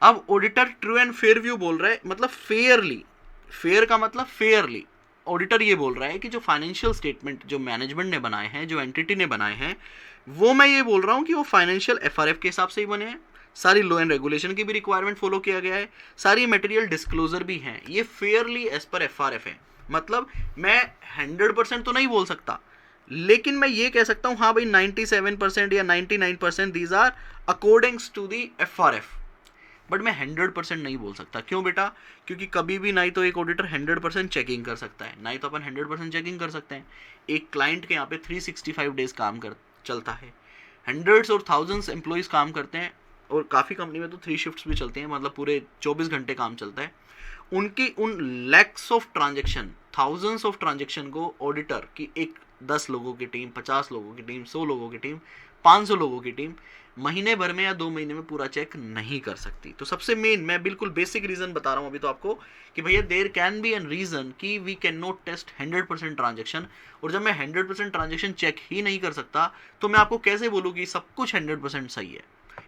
अब auditor true and fair view बोल रहा है, मतलब फेयरली, फेयर का मतलब फेयरली। ऑडिटर ये बोल रहा है कि जो फाइनेंशियल स्टेटमेंट जो मैनेजमेंट ने बनाए हैं, जो एंटिटी ने बनाए हैं, वो मैं ये बोल रहा हूँ कि वो फाइनेंशियल FRF के हिसाब से ही बने हैं, सारी लॉ एंड रेगुलेशन की भी रिक्वायरमेंट फॉलो किया गया है, सारी मटेरियल डिस्क्लोजर भी हैं, ये फेयरली एज पर FRF है। मतलब मैं 100% तो नहीं बोल सकता, लेकिन मैं ये कह सकता हूँ हाँ भाई 97% या 99% these are accordings to the FRF, but मैं 100% नहीं बोल सकता। क्यों बेटा? क्योंकि कभी भी ना ही तो एक ऑडिटर 100% चेकिंग कर सकता है, ना ही तो अपन 100% चेकिंग कर सकते हैं। एक क्लाइंट के यहाँ पे 365 डेज काम चलता है, हंड्रेड्स और थाउजेंड्स एम्प्लॉइज काम करते हैं, और काफ़ी कंपनी में तो 3 शिफ्ट्स भी चलती हैं, मतलब पूरे 24 घंटे काम चलता है। उनकी उन lakhs of transaction, thousands of transaction को ऑडिटर की एक 10 लोगों की टीम, 50 लोगों की टीम, 100 लोगों की टीम, 500 लोगों की टीम महीने भर में या 2 महीने में पूरा चेक नहीं कर सकती। तो सबसे मेन, मैं बिल्कुल बेसिक रीजन बता रहा हूं अभी तो आपको कि भैया there can be an reason कि we can not test 100% transaction. और जब मैं 100% ट्रांजेक्शन चेक ही नहीं कर सकता तो मैं आपको कैसे बोलूँ कि सब कुछ 100% सही है?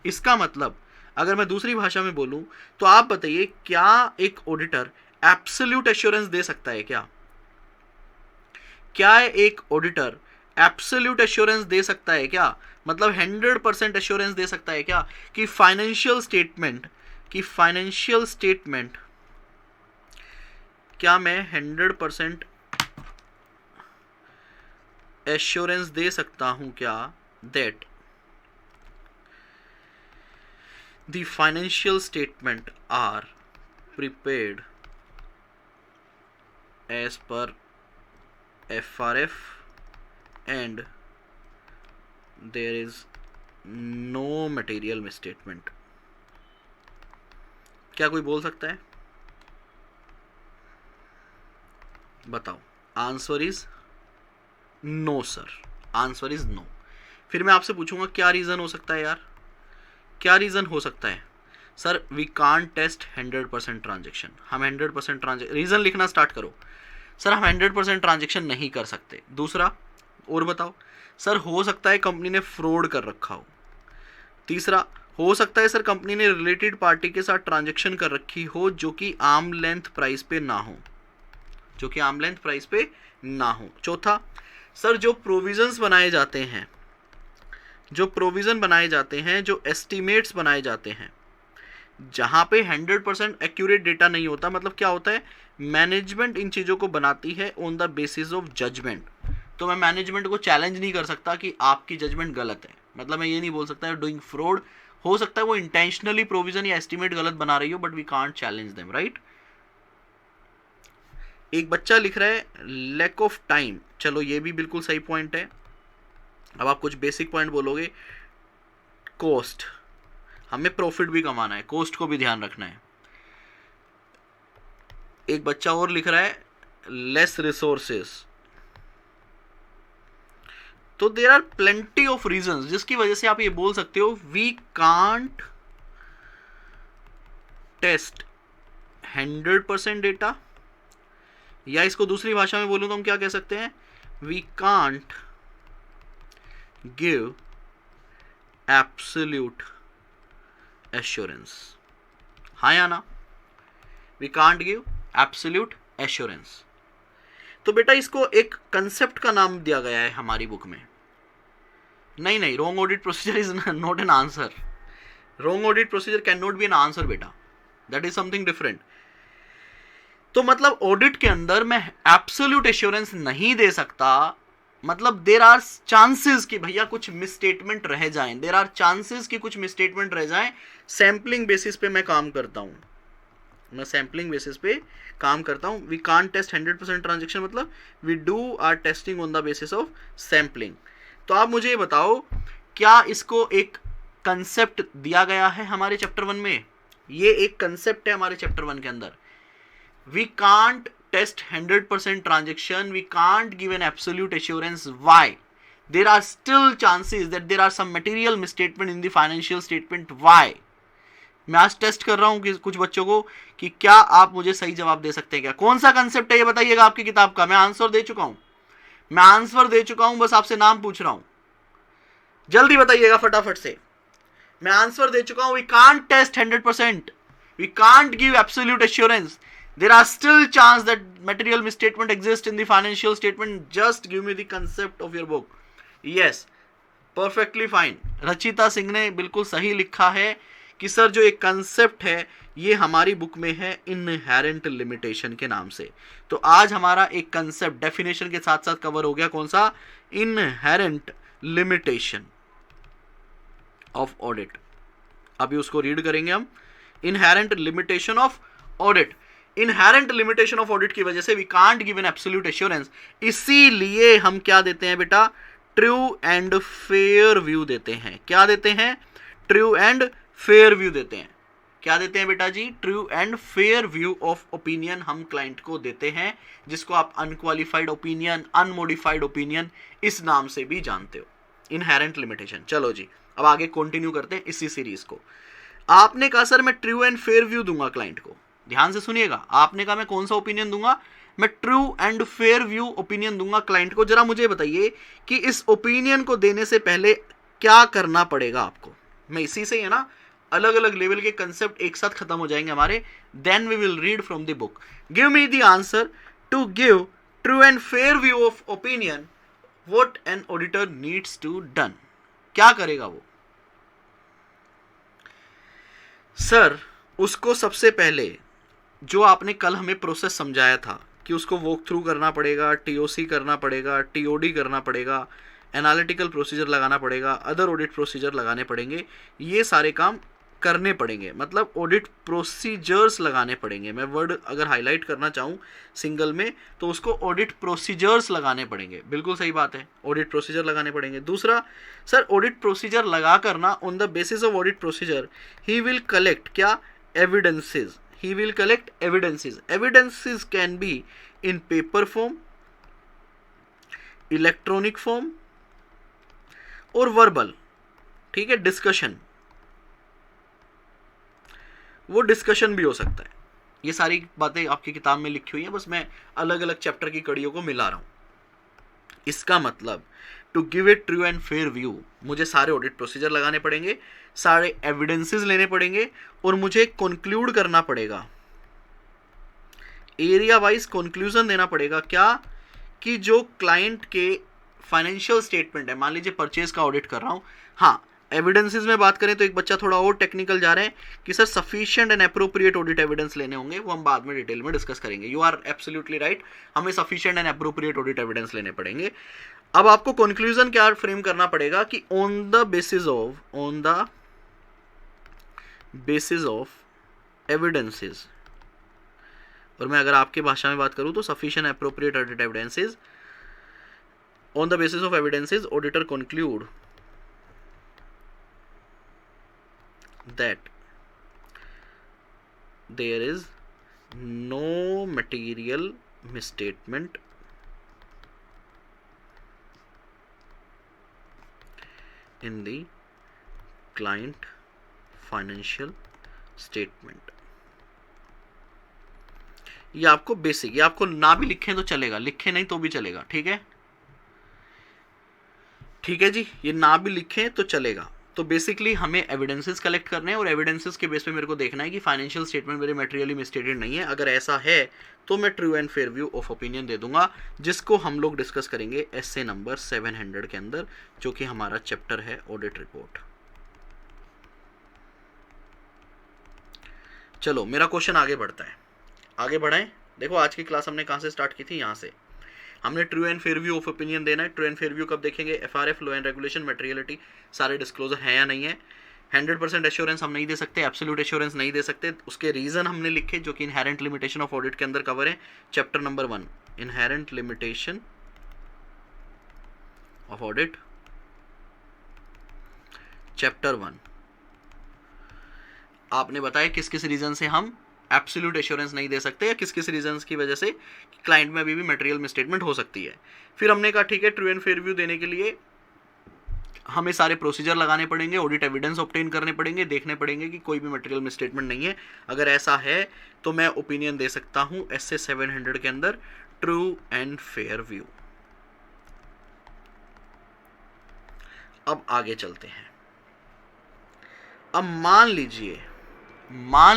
इसका मतलब अगर मैं दूसरी भाषा में बोलूं तो आप बताइए, क्या एक ऑडिटर एब्सोल्यूट एश्योरेंस दे सकता है? क्या एक ऑडिटर एब्सोल्यूट एश्योरेंस दे सकता है क्या? मतलब 100% एश्योरेंस दे सकता है क्या कि फाइनेंशियल स्टेटमेंट क्या मैं 100% एश्योरेंस दे सकता हूं क्या that the financial statement are prepared as per FRF and there is no material misstatement? क्या कोई बोल सकता है? बताओ। Answer is no sir, answer is no. फिर मैं आपसे पूछूंगा क्या रीजन हो सकता है यार, क्या रीजन हो सकता है? Sir we can't test 100% transaction. हम 100% ट्रांजेक्शन, रीजन लिखना स्टार्ट करो। सर हम 100% ट्रांजेक्शन नहीं कर सकते। दूसरा और बताओ। सर हो सकता है कंपनी ने फ्रॉड कर रखा हो। तीसरा हो सकता है सर कंपनी ने रिलेटेड पार्टी के साथ ट्रांजेक्शन कर रखी हो जो कि आर्म लेंथ प्राइस पे ना हो, जो कि आर्म लेंथ प्राइस पे ना हो। चौथा सर जो प्रोविजंस बनाए जाते हैं, जो प्रोविजन बनाए जाते हैं, जो एस्टिमेट्स बनाए जाते हैं, जहां पे 100% एक्यूरेट डेटा नहीं होता, मतलब क्या होता है, मैनेजमेंट इन चीज़ों को बनाती है on the basis of judgement. तो मैं मैनेजमेंट को चैलेंज नहीं कर सकता कि आपकी जजमेंट गलत है। मतलब मैं ये नहीं बोल सकता डूइंग फ्रॉड। हो सकता है वो इंटेंशनली प्रोविजन या एस्टिमेट गलत बना रही हो, but we can't challenge them, right. एक बच्चा लिख रहा है लैक ऑफ टाइम। चलो ये भी बिल्कुल सही पॉइंट है। अब आप कुछ बेसिक पॉइंट बोलोगे। कॉस्ट, हमें प्रॉफिट भी कमाना है, कॉस्ट को भी ध्यान रखना है। एक बच्चा और लिख रहा है लेस रिसोर्सेस। तो there are plenty of reasons जिसकी वजह से आप ये बोल सकते हो वी कांट टेस्ट 100% डेटा, या इसको दूसरी भाषा में बोलूं तो हम क्या कह सकते हैं, we can't give absolute assurance. हाँ या ना? We can't give absolute assurance. तो बेटा इसको एक कंसेप्ट का नाम दिया गया है हमारी बुक में। नहीं नहीं, wrong audit procedure is not an answer. Wrong audit procedure can not be an answer बेटा, दैट इज समथिंग डिफरेंट। तो मतलब ऑडिट के अंदर मैं एब्सोल्यूट एश्योरेंस नहीं दे सकता। मतलब देर आर चांसेस कि भैया कुछ मिसस्टेटमेंट रह जाएं, देर आर चांसेस कि कुछ मिसस्टेटमेंट रह जाएं। सैम्पलिंग बेसिस पे मैं काम करता हूं, मैं सैम्पलिंग बेसिस पे काम करता हूं। वी कांट टेस्ट 100% ट्रांजेक्शन, मतलब we do our testing on the basis of sampling. तो आप मुझे ये बताओ क्या इसको एक कंसेप्ट दिया गया है हमारे चैप्टर 1 में? ये एक कंसेप्ट है हमारे चैप्टर 1 के अंदर। We can't test 100% transaction, we can't give an absolute assurance. Why? There are still chances that there are some material misstatement in the financial statement. Why? मैं आज टेस्ट कर रहा हूं कि कुछ बच्चों को कि क्या आप मुझे सही जवाब दे सकते हैं क्या? कौन सा कंसेप्ट है ये बताइएगा आपकी किताब का। मैं आंसर दे चुका हूं, मैं आंसर दे चुका हूं, बस आपसे नाम पूछ रहा हूं। जल्दी बताइएगा फटाफट से। मैं आंसर दे चुका हूं। We can't test 100%, we can't give absolute assurance, there are still chance that material misstatement exists in the financial statement. Just give me the concept of your book. Yes, perfectly fine. Rachita Singh ने बिल्कुल सही लिखा है कि sir जो एक concept है ये हमारी बुक में है इनहेरेंट लिमिटेशन के नाम से। तो आज हमारा एक कंसेप्ट डेफिनेशन के साथ साथ कवर हो गया। कौन सा? Inherent limitation of audit. अभी उसको रीड करेंगे हम। Inherent limitation of audit. Inherent limitation of audit की वजह से we can't give an absolute assurance. इसीलिए हम क्या देते हैं बेटा? ट्रू एंड फेयर व्यू देते हैं। क्या देते हैं? ट्रू एंड फेयर व्यू देते हैं। क्या देते हैं बेटा जी? True and fair view of opinion हम क्लाइंट को देते हैं, जिसको आप अनक्वालिफाइड ओपिनियन, अनमोडिफाइड ओपिनियन इस नाम से भी जानते हो। Inherent limitation. चलो जी अब आगे कंटिन्यू करते हैं इसी सीरीज को। आपने कहा सर मैं ट्रू एंड फेयर व्यू दूंगा क्लाइंट को। ध्यान से सुनिएगा, आपने कहा मैं कौन सा ओपिनियन दूंगा? मैं true and fair view opinion दूंगा क्लाइंट को। जरा मुझे बताइए कि इस ओपिनियन को देने से पहले क्या करना पड़ेगा आपको? मैं इसी से है ना अलग अलग लेवल के कंसेप्ट एक साथ खत्म हो जाएंगे हमारे। Then we will read from the book. Give me the answer to give true and fair view of opinion. What an auditor needs to done. क्या करेगा वो? सर उसको सबसे पहले जो आपने कल हमें प्रोसेस समझाया था कि उसको वॉक थ्रू करना पड़ेगा, टीओसी करना पड़ेगा, टीओडी करना पड़ेगा, एनालिटिकल प्रोसीजर लगाना पड़ेगा, अदर ऑडिट प्रोसीजर लगाने पड़ेंगे, ये सारे काम करने पड़ेंगे, मतलब ऑडिट प्रोसीजर्स लगाने पड़ेंगे। मैं वर्ड अगर हाईलाइट करना चाहूँ सिंगल में तो उसको ऑडिट प्रोसीजर्स लगाने पड़ेंगे। बिल्कुल सही बात है, ऑडिट प्रोसीजर लगाने पड़ेंगे। दूसरा, सर ऑडिट प्रोसीजर लगा करना on the basis of audit procedure he will collect क्या, evidences. he will collect evidences can be in paper form, electronic form और verbal, ठीक है, डिस्कशन, वो डिस्कशन भी हो सकता है। ये सारी बातें आपकी किताब में लिखी हुई हैं, बस मैं अलग अलग चैप्टर की कड़ियों को मिला रहा हूं। इसका मतलब to give a true and fair view मुझे सारे ऑडिट प्रोसीजर लगाने पड़ेंगे, सारे एविडेंसेस लेने पड़ेंगे और मुझे कंक्लूड करना पड़ेगा, एरिया वाइज कंक्लूजन देना पड़ेगा। क्या कि जो क्लाइंट के फाइनेंशियल स्टेटमेंट है, मान लीजिए परचेज का ऑडिट कर रहा हूं, हाँ एविडेंसेस में बात करें तो एक बच्चा थोड़ा और टेक्निकल जा रहे हैं कि sir sufficient and appropriate audit evidence लेने होंगे, वो हम बाद में डिटेल में डिस्कस करेंगे। यू आर एब्सोल्युटली राइट, हमें sufficient and appropriate audit evidence लेने पड़ेंगे। अब आपको कंक्लूजन क्या फ्रेम करना पड़ेगा कि on the basis of evidences, और मैं अगर आपकी भाषा में बात करूं तो sufficient appropriate audit evidences, on the basis of evidences auditor conclude that there is no material misstatement in the client financial statement। ये आपको बेसिक, ये आपको ना भी लिखें तो चलेगा, लिखे नहीं तो भी चलेगा, ठीक है, ठीक है जी, ये ना भी लिखें तो चलेगा। तो बेसिकली हमें एविडेंसेस कलेक्ट करने हैं और एविडेंसेस के बेस पे मेरे को देखना है कि फाइनेंशियल स्टेटमेंट मेरे मटेरियली मिसस्टेटेड नहीं है। अगर ऐसा है तो मैं true and fair view of opinion दे दूंगा, जिसको हम लोग डिस्कस करेंगे एसे नंबर 700 के अंदर, जो कि हमारा चैप्टर है ऑडिट रिपोर्ट। चलो मेरा क्वेश्चन आगे बढ़ता है, आगे बढ़ाएं। देखो आज की क्लास हमने कहाँ से स्टार्ट की थी, यहाँ से हमने true and fair view of opinion देना है। ट्रू एंड फेयर व्यू कब देखेंगे, FRF, law and regulation, materiality, सारे डिस्क्लोजर हैं या नहीं है। 100% एश्योरेंस हम नहीं दे सकते, एब्सोल्यूट एश्योरेंस नहीं दे सकते। उसके रीजन हमने लिखे जो कि इनहेरेंट लिमिटेशन ऑफ ऑडिट के अंदर कवर है, chapter number 1 inherent limitation of audit, chapter 1। आपने बताया किस किस रीजन से हम एब्सोल्यूट एश्योरेंस नहीं दे सकते या किस किस रीजंस की वजह से क्लाइंट में अभी भी मटेरियल मिसस्टेटमेंट हो सकती है। फिर हमने कहा ठीक है, ट्रू एंड फेयर व्यू देने के लिए हमें सारे प्रोसीजर लगाने पड़ेंगे, ऑडिट एविडेंस ऑब्टेन करने पड़ेंगे, देखने पड़ेंगे कि कोई भी मटेरियल मिसस्टेटमेंट नहीं है। अगर ऐसा है तो मैं ओपिनियन दे सकता हूं एसए 700 के अंदर ट्रू एंड फेयर व्यू। अब आगे चलते हैं। अब मान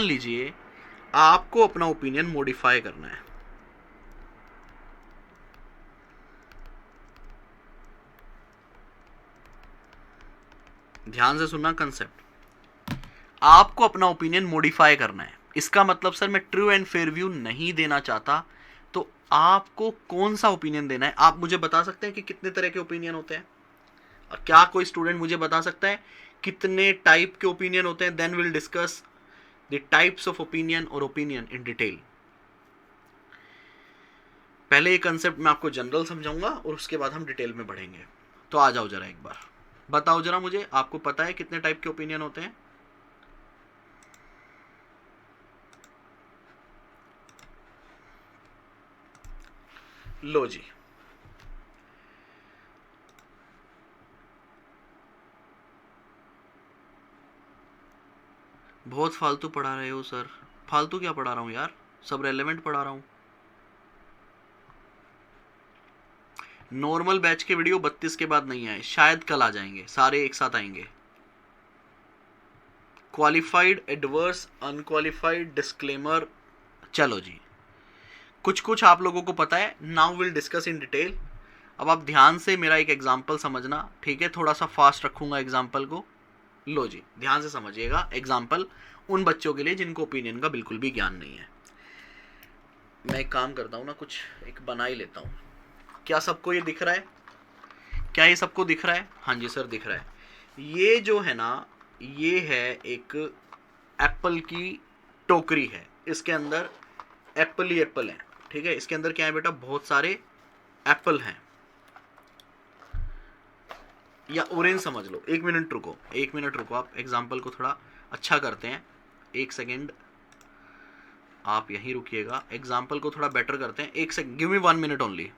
लीजिए आपको अपना ओपिनियन मॉडिफाई करना है। ध्यान से सुनना कंसेप्ट, आपको अपना ओपिनियन मॉडिफाई करना है। इसका मतलब सर मैं ट्रू एंड फेयर व्यू नहीं देना चाहता, तो आपको कौन सा ओपिनियन देना है? आप मुझे बता सकते हैं कि कितने तरह के ओपिनियन होते हैं? क्या कोई स्टूडेंट मुझे बता सकता है कितने टाइप के ओपिनियन होते हैं? Then will discuss the types of opinion और ओपिनियन इन डिटेल। पहले ये कंसेप्ट मैं आपको जनरल समझाऊंगा और उसके बाद हम डिटेल में बढ़ेंगे। तो आ जाओ जरा, एक बार बताओ जरा मुझे, आपको पता है कितने टाइप के ओपिनियन होते हैं? लो जी, बहुत फालतू पढ़ा रहे हो सर। फालतू क्या पढ़ा रहा हूं यार, सब रेलेवेंट पढ़ा रहा हूं। नॉर्मल बैच के वीडियो 32 के बाद नहीं आए, शायद कल आ जाएंगे, सारे एक साथ आएंगे। Qualified, adverse, unqualified, disclaimer. चलो जी, कुछ कुछ आप लोगों को पता है। Now will discuss in detail. अब आप ध्यान से मेरा एक एग्जाम्पल समझना, ठीक है? थोड़ा सा फास्ट रखूंगा एग्जाम्पल को। लो जी, ध्यान से समझिएगा एग्जाम्पल उन बच्चों के लिए जिनको ओपिनियन का बिल्कुल भी ज्ञान नहीं है। मैं एक काम करता हूँ ना, कुछ एक बना ही लेता हूँ। क्या सबको ये दिख रहा है? क्या ये सबको दिख रहा है? हाँ जी सर दिख रहा है। ये जो है ना, ये है एक एप्पल की टोकरी है, इसके अंदर एप्पल ही एप्पल है। ठीक है, इसके अंदर क्या है बेटा, बहुत सारे एप्पल हैं, या ऑरेंज समझ लो। एक मिनट रुको, एक मिनट रुको, आप एग्जाम्पल को थोड़ा अच्छा करते हैं। एक सेकेंड आप यहीं रुकिएगा, एग्जाम्पल को थोड़ा बेटर करते हैं। एक second, give me 1 minute only.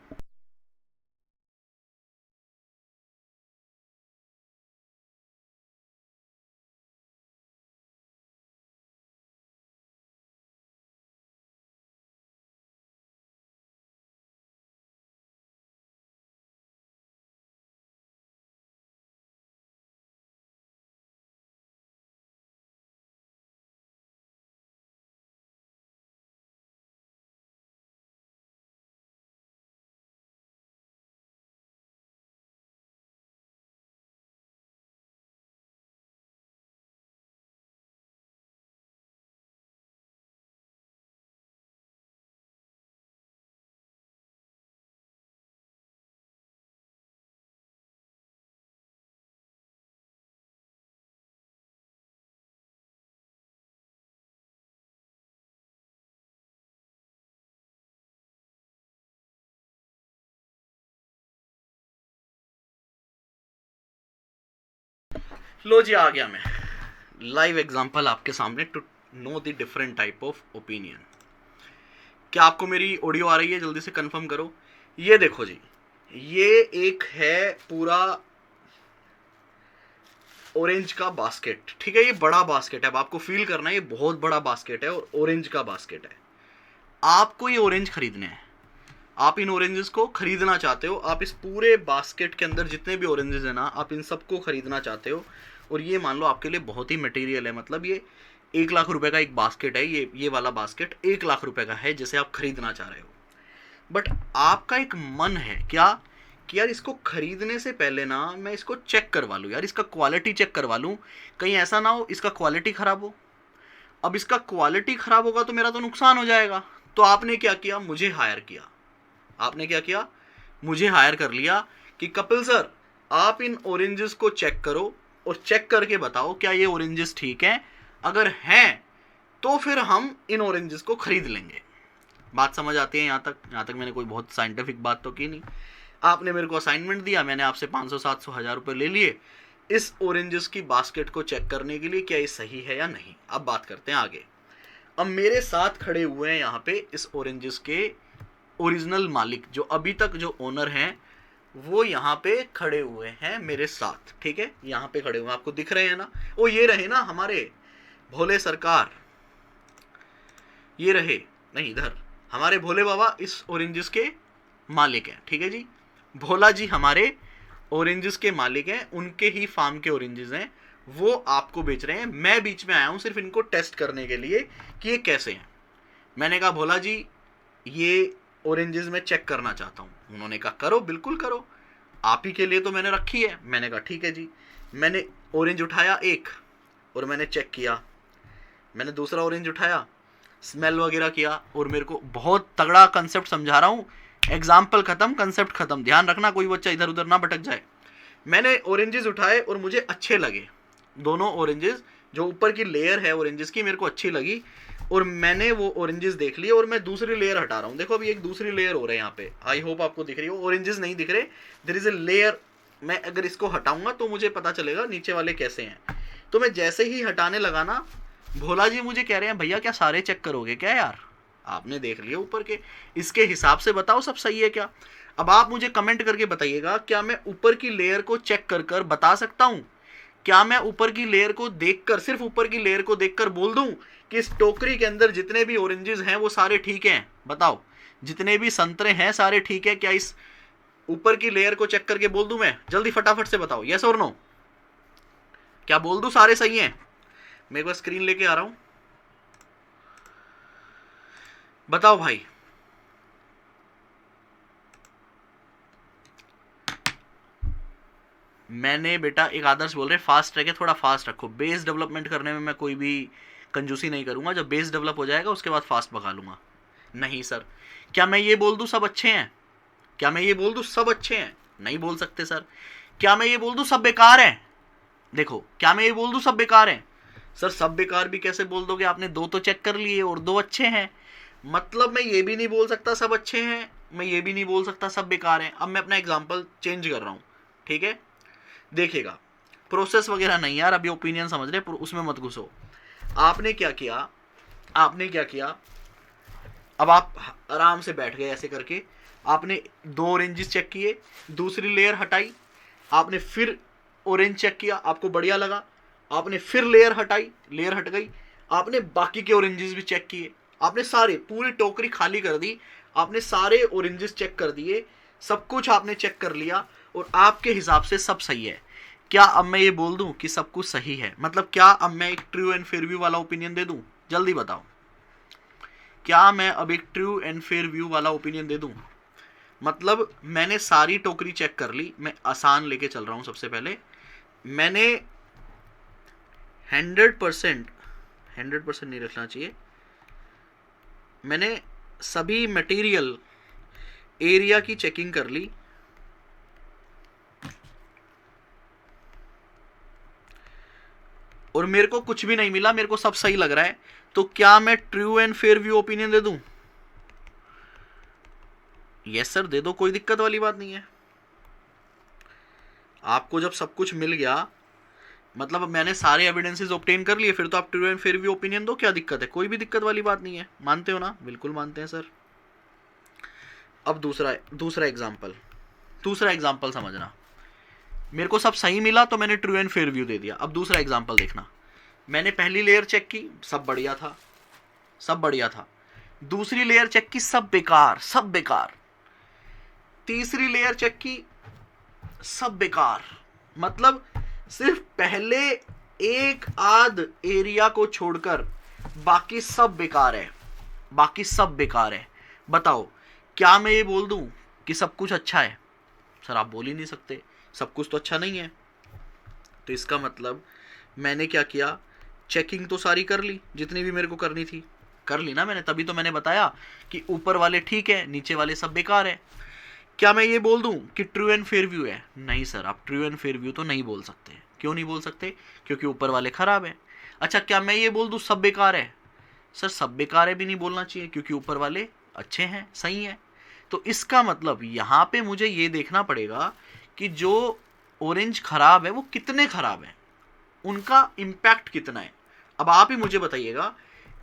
लो जी, आ गया मैं लाइव एग्जांपल आपके सामने to know the different type of opinion. क्या आपको मेरी ऑडियो आ रही है? जल्दी से कंफर्म करो। ये देखो जी, ये एक है पूरा ऑरेंज का बास्केट। ठीक है, ये बड़ा बास्केट है, अब आपको फील करना है ये बहुत बड़ा बास्केट है और ऑरेंज का बास्केट है। आपको ये ऑरेंज खरीदने हैं, आप इन ऑरेंजेस को खरीदना चाहते हो। आप इस पूरे बास्केट के अंदर जितने भी ऑरेंजेस है ना, आप इन सबको खरीदना चाहते हो। और ये मान लो आपके लिए बहुत ही मटेरियल है, मतलब ये 1 लाख रुपए का एक बास्केट है। ये वाला बास्केट 1 लाख रुपए का है जिसे आप खरीदना चाह रहे हो। बट आपका एक मन है क्या कि यार इसको खरीदने से पहले ना मैं इसको चेक करवा लूँ, यार इसका क्वालिटी चेक करवा लूँ, कहीं ऐसा ना हो इसका क्वालिटी ख़राब हो। अब इसका क्वालिटी ख़राब होगा तो मेरा तो नुकसान हो जाएगा। तो आपने क्या किया, मुझे हायर किया। आपने क्या किया, मुझे हायर कर लिया कि कपिल सर आप इन ऑरेंजेस को चेक करो और चेक करके बताओ क्या ये ऑरेंजेस ठीक हैं। अगर हैं तो फिर हम इन ऑरेंजेस को खरीद लेंगे। बात समझ आती है यहाँ तक? यहाँ तक मैंने कोई बहुत साइंटिफिक बात तो की नहीं। आपने मेरे को असाइनमेंट दिया, मैंने आपसे 500 700 हज़ार रुपये ले लिए इस ऑरेंजेस की बास्केट को चेक करने के लिए, क्या ये सही है या नहीं। अब बात करते हैं आगे। अब मेरे साथ खड़े हुए हैं यहाँ पे इस ऑरेंजेस के ओरिजिनल मालिक, जो अभी तक जो ओनर हैं वो यहाँ पे खड़े हुए हैं मेरे साथ। ठीक है, यहाँ पे खड़े हुए हैं, आपको दिख रहे हैं ना? वो ये रहे ना हमारे भोले सरकार, ये रहे नहीं इधर हमारे भोले बाबा इस ऑरेंजेस के मालिक हैं। ठीक है जी, भोला जी हमारे ऑरेंजेस के मालिक हैं, उनके ही फार्म के ऑरेंजेस हैं, वो आपको बेच रहे हैं। मैं बीच में आया हूँ सिर्फ इनको टेस्ट करने के लिए कि ये कैसे हैं। मैंने कहा भोला जी ये ऑरेंजेस मैं चेक करना चाहता हूँ। उन्होंने कहा करो, बिल्कुल करो, आप ही के लिए तो मैंने रखी है। मैंने कहा ठीक है जी। मैंने ऑरेंज उठाया एक और मैंने चेक किया। मैंने दूसरा ऑरेंज उठाया, स्मेल वगैरह किया, और मेरे को बहुत तगड़ा कंसेप्ट समझा रहा हूँ, एग्जाम्पल खत्म कंसेप्ट खत्म, ध्यान रखना कोई बच्चा इधर उधर ना भटक जाए। मैंने ऑरेंजेस उठाए और मुझे अच्छे लगे दोनों ऑरेंजेस, जो ऊपर की लेयर है ऑरेंजेस की मेरे को अच्छी लगी, और मैंने वो ऑरेंजेस देख लिए और मैं दूसरी लेयर हटा रहा हूँ। देखो अभी एक दूसरी लेयर हो रहा है यहाँ पे, आई होप आपको दिख रही हो। ऑरेंजेस नहीं दिख रहे, देयर इज ए लेयर। मैं अगर इसको हटाऊंगा तो मुझे पता चलेगा नीचे वाले कैसे हैं। तो मैं जैसे ही हटाने लगा ना, भोला जी मुझे कह रहे हैं भैया क्या सारे चेक करोगे क्या यार, आपने देख लिया ऊपर के, इसके हिसाब से बताओ सब सही है क्या। अब आप मुझे कमेंट करके बताइएगा, क्या मैं ऊपर की लेयर को चेक कर कर बता सकता हूँ? क्या मैं ऊपर की लेयर को देखकर, सिर्फ ऊपर की लेयर को देखकर बोल दूं कि इस टोकरी के अंदर जितने भी ऑरेंजेस हैं वो सारे ठीक हैं? बताओ, जितने भी संतरे हैं सारे ठीक है क्या? इस ऊपर की लेयर को चेक करके बोल दूं मैं? जल्दी फटाफट से बताओ, यस और नो। क्या बोल दूं सारे सही हैं? मैं एक बार स्क्रीन लेके आ रहा हूं, बताओ भाई। मैंने बेटा एक आदर्श बोल रहे फास्ट रखे, थोड़ा फास्ट रखो। बेस डेवलपमेंट करने में मैं कोई भी कंजूसी नहीं करूंगा, जब बेस डेवलप हो जाएगा उसके बाद फास्ट भगा लूंगा। नहीं सर। क्या मैं ये बोल दूं सब अच्छे हैं? क्या मैं ये बोल दूं सब अच्छे हैं? नहीं बोल सकते सर। क्या मैं ये बोल दूं सब बेकार हैं? देखो, क्या मैं ये बोल दूं सब बेकार हैं? सर सब बेकार भी कैसे बोल दोगे, आपने दो तो चेक कर लिए और दो अच्छे हैं। मतलब मैं ये भी नहीं बोल सकता सब अच्छे हैं, मैं ये भी नहीं बोल सकता सब बेकार हैं। अब मैं अपना एग्जांपल चेंज कर रहा हूं, ठीक है? देखिएगा, प्रोसेस वगैरह नहीं यार, अभी ओपिनियन समझ रहे, उसमें मत घुसो। आपने क्या किया, आपने क्या किया, अब आप आराम से बैठ गए ऐसे करके, आपने दो ऑरेंजेस चेक किए, दूसरी लेयर हटाई, आपने फिर ऑरेंज चेक किया, आपको बढ़िया लगा, आपने फिर लेयर हटाई, लेयर हट गई, आपने बाकी के ऑरेंजेस भी चेक किए, आपने सारे, पूरी टोकरी खाली कर दी, आपने सारे ऑरेंजेस चेक कर दिए, सब कुछ आपने चेक कर लिया और आपके हिसाब से सब सही है। क्या अब मैं ये बोल दूं कि सब कुछ सही है? मतलब क्या अब मैं एक ट्रू एंड फेयर व्यू वाला ओपिनियन दे दूं? जल्दी बताओ, क्या मैं अब एक ट्रू एंड फेयर व्यू वाला ओपिनियन दे दूं? मतलब मैंने सारी टोकरी चेक कर ली, मैं आसान लेके चल रहा हूं। सबसे पहले मैंने 100% नहीं रखना चाहिए, मैंने सभी मटेरियल एरिया की चेकिंग कर ली, और मेरे को कुछ भी नहीं मिला, मेरे को सब सही लग रहा है, तो क्या मैं true and fair view opinion दे दूं? यस सर, दे दो, कोई दिक्कत वाली बात नहीं है। आपको जब सब कुछ मिल गया, मतलब मैंने सारे एविडेंसेस ऑब्टेन कर लिए, फिर तो आप true and fair view opinion दो, क्या दिक्कत है? कोई भी दिक्कत वाली बात नहीं है। मानते हो ना? बिल्कुल मानते हैं सर। अब दूसरा एग्जांपल समझना। मेरे को सब सही मिला तो मैंने ट्रू एंड फेयर व्यू दे दिया। अब दूसरा एग्जांपल देखना, मैंने पहली लेयर चेक की, सब बढ़िया था, सब बढ़िया था। दूसरी लेयर चेक की, सब बेकार, सब बेकार। तीसरी लेयर चेक की, सब बेकार। मतलब सिर्फ पहले एक आध एरिया को छोड़कर बाकी सब बेकार है, बाकी सब बेकार है। बताओ, क्या मैं ये बोल दूं कि सब कुछ अच्छा है? सर आप बोल ही नहीं सकते, सब कुछ तो अच्छा नहीं है। तो इसका मतलब मैंने क्या किया, चेकिंग तो सारी कर ली, जितनी भी मेरे को करनी थी कर ली ना मैंने, तभी तो मैंने बताया कि ऊपर वाले ठीक है, नीचे वाले सब बेकार है। क्या मैं ये बोल दूं कि ट्रू एंड फेयर व्यू है? नहीं सर, आप ट्रू एंड फेयर व्यू तो नहीं बोल सकते। क्यों नहीं बोल सकते? क्योंकि ऊपर वाले खराब है। अच्छा, क्या मैं ये बोल दूं सब बेकार है? सर सब बेकार है भी नहीं बोलना चाहिए, क्योंकि ऊपर वाले अच्छे हैं, सही है। तो इसका मतलब यहाँ पे मुझे ये देखना पड़ेगा कि जो ऑरेंज खराब है वो कितने खराब है, उनका इम्पैक्ट कितना है। अब आप ही मुझे बताइएगा,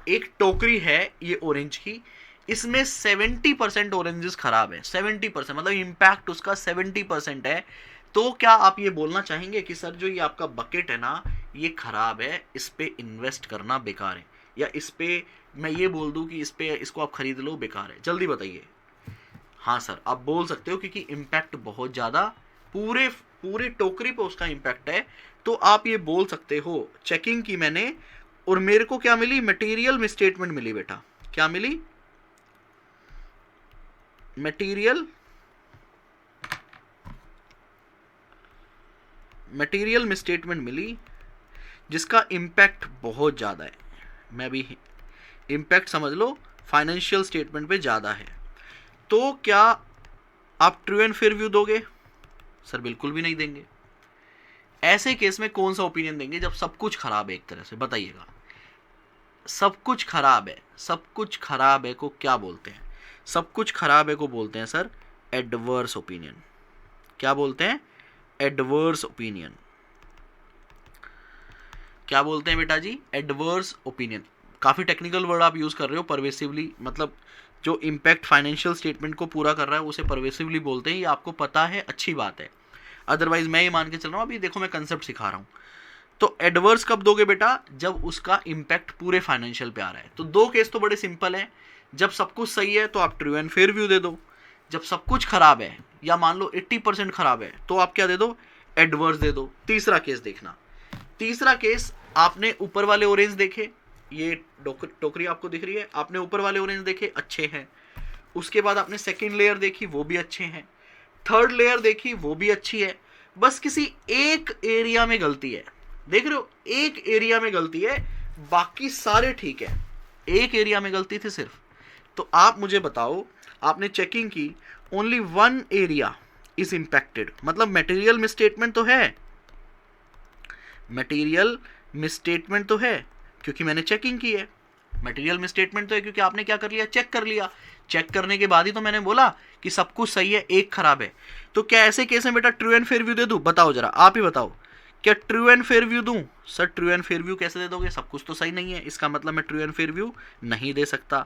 एक टोकरी है ये ऑरेंज की, इसमें 70% ऑरेंजेस खराब है, 70%, मतलब इम्पैक्ट उसका 70% है। तो क्या आप ये बोलना चाहेंगे कि सर जो ये आपका बकेट है ना, ये खराब है, इस पे इन्वेस्ट करना बेकार है, या इस पे मैं ये बोल दूं कि इसको आप खरीद लो, बेकार है? जल्दी बताइए। हाँ सर, आप बोल सकते हो, क्योंकि इम्पैक्ट बहुत ज़्यादा, पूरे टोकरी पे उसका इम्पैक्ट है। तो आप ये बोल सकते हो, चेकिंग की मैंने और मेरे को क्या मिली, मटेरियल मिसस्टेटमेंट मिली बेटा। क्या मिली? मटेरियल मिसस्टेटमेंट मिली, जिसका इम्पैक्ट बहुत ज़्यादा है। मैं भी इम्पैक्ट समझ लो, फाइनेंशियल स्टेटमेंट पे ज़्यादा है। तो क्या आप ट्रू एंड फेयर व्यू दोगे? सर बिल्कुल भी नहीं देंगे। ऐसे केस में कौन सा ओपिनियन देंगे जब सब कुछ खराब है? एक तरह से बताइएगा, सब कुछ खराब है, सब कुछ खराब है को क्या बोलते हैं? सब कुछ खराब है को बोलते हैं सर एडवर्स ओपिनियन। क्या बोलते हैं? Adverse opinion. क्या बोलते हैं बेटा जी? Adverse opinion. काफ़ी टेक्निकल वर्ड आप यूज़ कर रहे हो, परवेसिवली, मतलब जो इम्पैक्ट फाइनेंशियल स्टेटमेंट को पूरा कर रहा है उसे परवेसिवली बोलते हैं। ये आपको पता है, अच्छी बात है। अदरवाइज मैं ये मान के चल रहा हूँ, अभी देखो मैं कंसेप्ट सिखा रहा हूँ। तो एडवर्स कब दोगे बेटा? जब उसका इम्पैक्ट पूरे फाइनेंशियल पे आ रहा है। तो दो केस तो बड़े सिंपल है। जब सब कुछ सही है तो आप ट्रू एंड फेयर व्यू दे दो, जब सब कुछ खराब है या मान लो 80% खराब है तो आप क्या दे दो? एडवर्स दे दो। तीसरा केस देखना, तीसरा केस, आपने ऊपर वाले ऑरेंज देखे, ये टोकरी आपको दिख रही है, आपने ऊपर वाले ऑरेंज देखे, अच्छे हैं। उसके बाद आपने सेकेंड लेयर देखी, वो भी अच्छे हैं। थर्ड लेयर देखी, वो भी अच्छी है। बस किसी एक एरिया में गलती है, देख रहे हो, एक एरिया में गलती है, बाकी सारे ठीक है। एक एरिया में गलती थी सिर्फ, तो आप मुझे बताओ, आपने चेकिंग की, only one area is impacted, मतलब मटेरियल मिसस्टेटमेंट तो है, मटेरियल मिसस्टेटमेंट तो है क्योंकि मैंने चेकिंग की है, मटेरियल मिसस्टेटमेंट तो है क्योंकि आपने क्या कर लिया, चेक कर लिया, चेक करने के बाद ही तो मैंने बोला कि सब कुछ सही है, एक खराब है। तो क्या ऐसे केस में बेटा ट्रू एंड फेयर व्यू दे दूं? बताओ जरा, आप ही बताओ, क्या ट्रू एंड फेयर व्यू दूं? Sir true and fair view कैसे दे दोगे, सब कुछ तो सही नहीं है, इसका मतलब मैं ट्रू एंड फेयर व्यू नहीं दे सकता।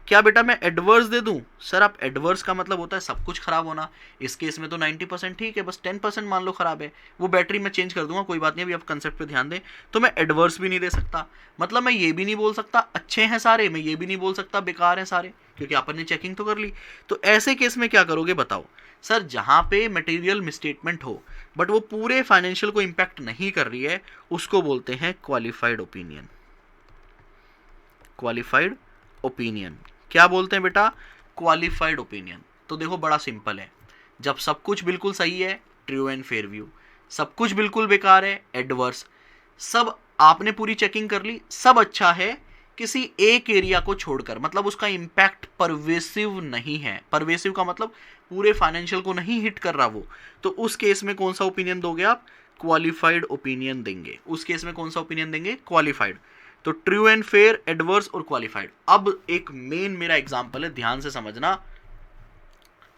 क्या बेटा मैं एडवर्स दे दूं? सर आप एडवर्स का मतलब होता है सब कुछ खराब होना, इस केस में तो 90% ठीक है, बस 10% मान लो खराब है, वो बैटरी मैं चेंज कर दूंगा, कोई बात नहीं, अभी आप कंसेप्ट पे ध्यान दें। तो मैं एडवर्स भी नहीं दे सकता, मतलब मैं ये भी नहीं बोल सकता अच्छे हैं सारे, मैं ये भी नहीं बोल सकता बेकार हैं सारे, क्योंकि आपन ने चेकिंग तो कर ली। तो ऐसे केस में क्या करोगे बताओ? सर जहां पे मटेरियल मिसस्टेटमेंट हो बट वो पूरे फाइनेंशियल को इंपैक्ट नहीं कर रही है, उसको बोलते हैं क्वालिफाइड ओपिनियन। क्वालिफाइड ओपिनियन क्या बोलते हैं बेटा? Qualified opinion. तो देखो बड़ा सिंपल है, जब सब कुछ बिल्कुल सही है ट्रू एंड फेयर व्यू, सब कुछ बिल्कुल बेकार है एडवर्स, सब आपने पूरी चेकिंग कर ली, सब अच्छा है किसी एक एरिया को छोड़कर, मतलब उसका इंपैक्ट परवेसिव नहीं है, परवेसिव का मतलब पूरे फाइनेंशियल को नहीं हिट कर रहा वो, तो उस केस में कौन सा ओपिनियन दोगे आप? क्वालिफाइड ओपिनियन देंगे। उस केस में कौन सा ओपिनियन देंगे? क्वालिफाइड। तो ट्रू एंड फेयर, एडवर्स और क्वालिफाइड। अब एक मेन मेरा एग्जांपल है, ध्यान से समझना,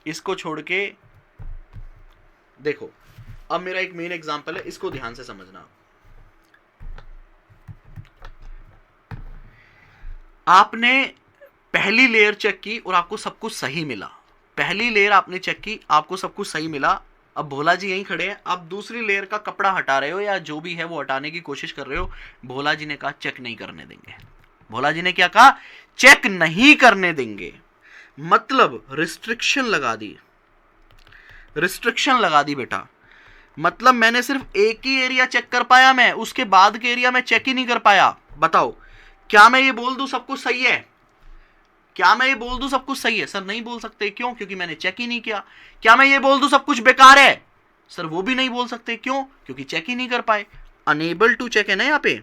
इसको छोड़ के देखो, अब मेरा एक मेन एग्जांपल है, इसको ध्यान से समझना। आपने पहली लेयर चेक की और आपको सब कुछ सही मिला, पहली लेयर आपने चेक की, आपको सब कुछ सही मिला। अब भोला जी यहीं खड़े हैं, आप दूसरी लेयर का कपड़ा हटा रहे हो या जो भी है वो हटाने की कोशिश कर रहे हो, भोला जी ने कहा चेक नहीं करने देंगे। भोला जी ने क्या कहा? चेक नहीं करने देंगे, मतलब रिस्ट्रिक्शन लगा दी, रिस्ट्रिक्शन लगा दी बेटा। मतलब मैंने सिर्फ एक ही एरिया चेक कर पाया, मैं उसके बाद के एरिया में चेक ही नहीं कर पाया। बताओ क्या मैं ये बोल दूं सब कुछ सही है? क्या मैं ये बोल दूं सब कुछ सही है? सर नहीं बोल सकते, क्यों? क्योंकि मैंने चेक ही नहीं किया। क्या मैं ये बोल दूं सब कुछ बेकार है? सर वो भी नहीं बोल सकते, क्यों? क्योंकि चेक ही नहीं कर पाए। अनेबल टू चेक है ना यहाँ पे,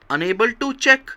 अनेबल टू चेक।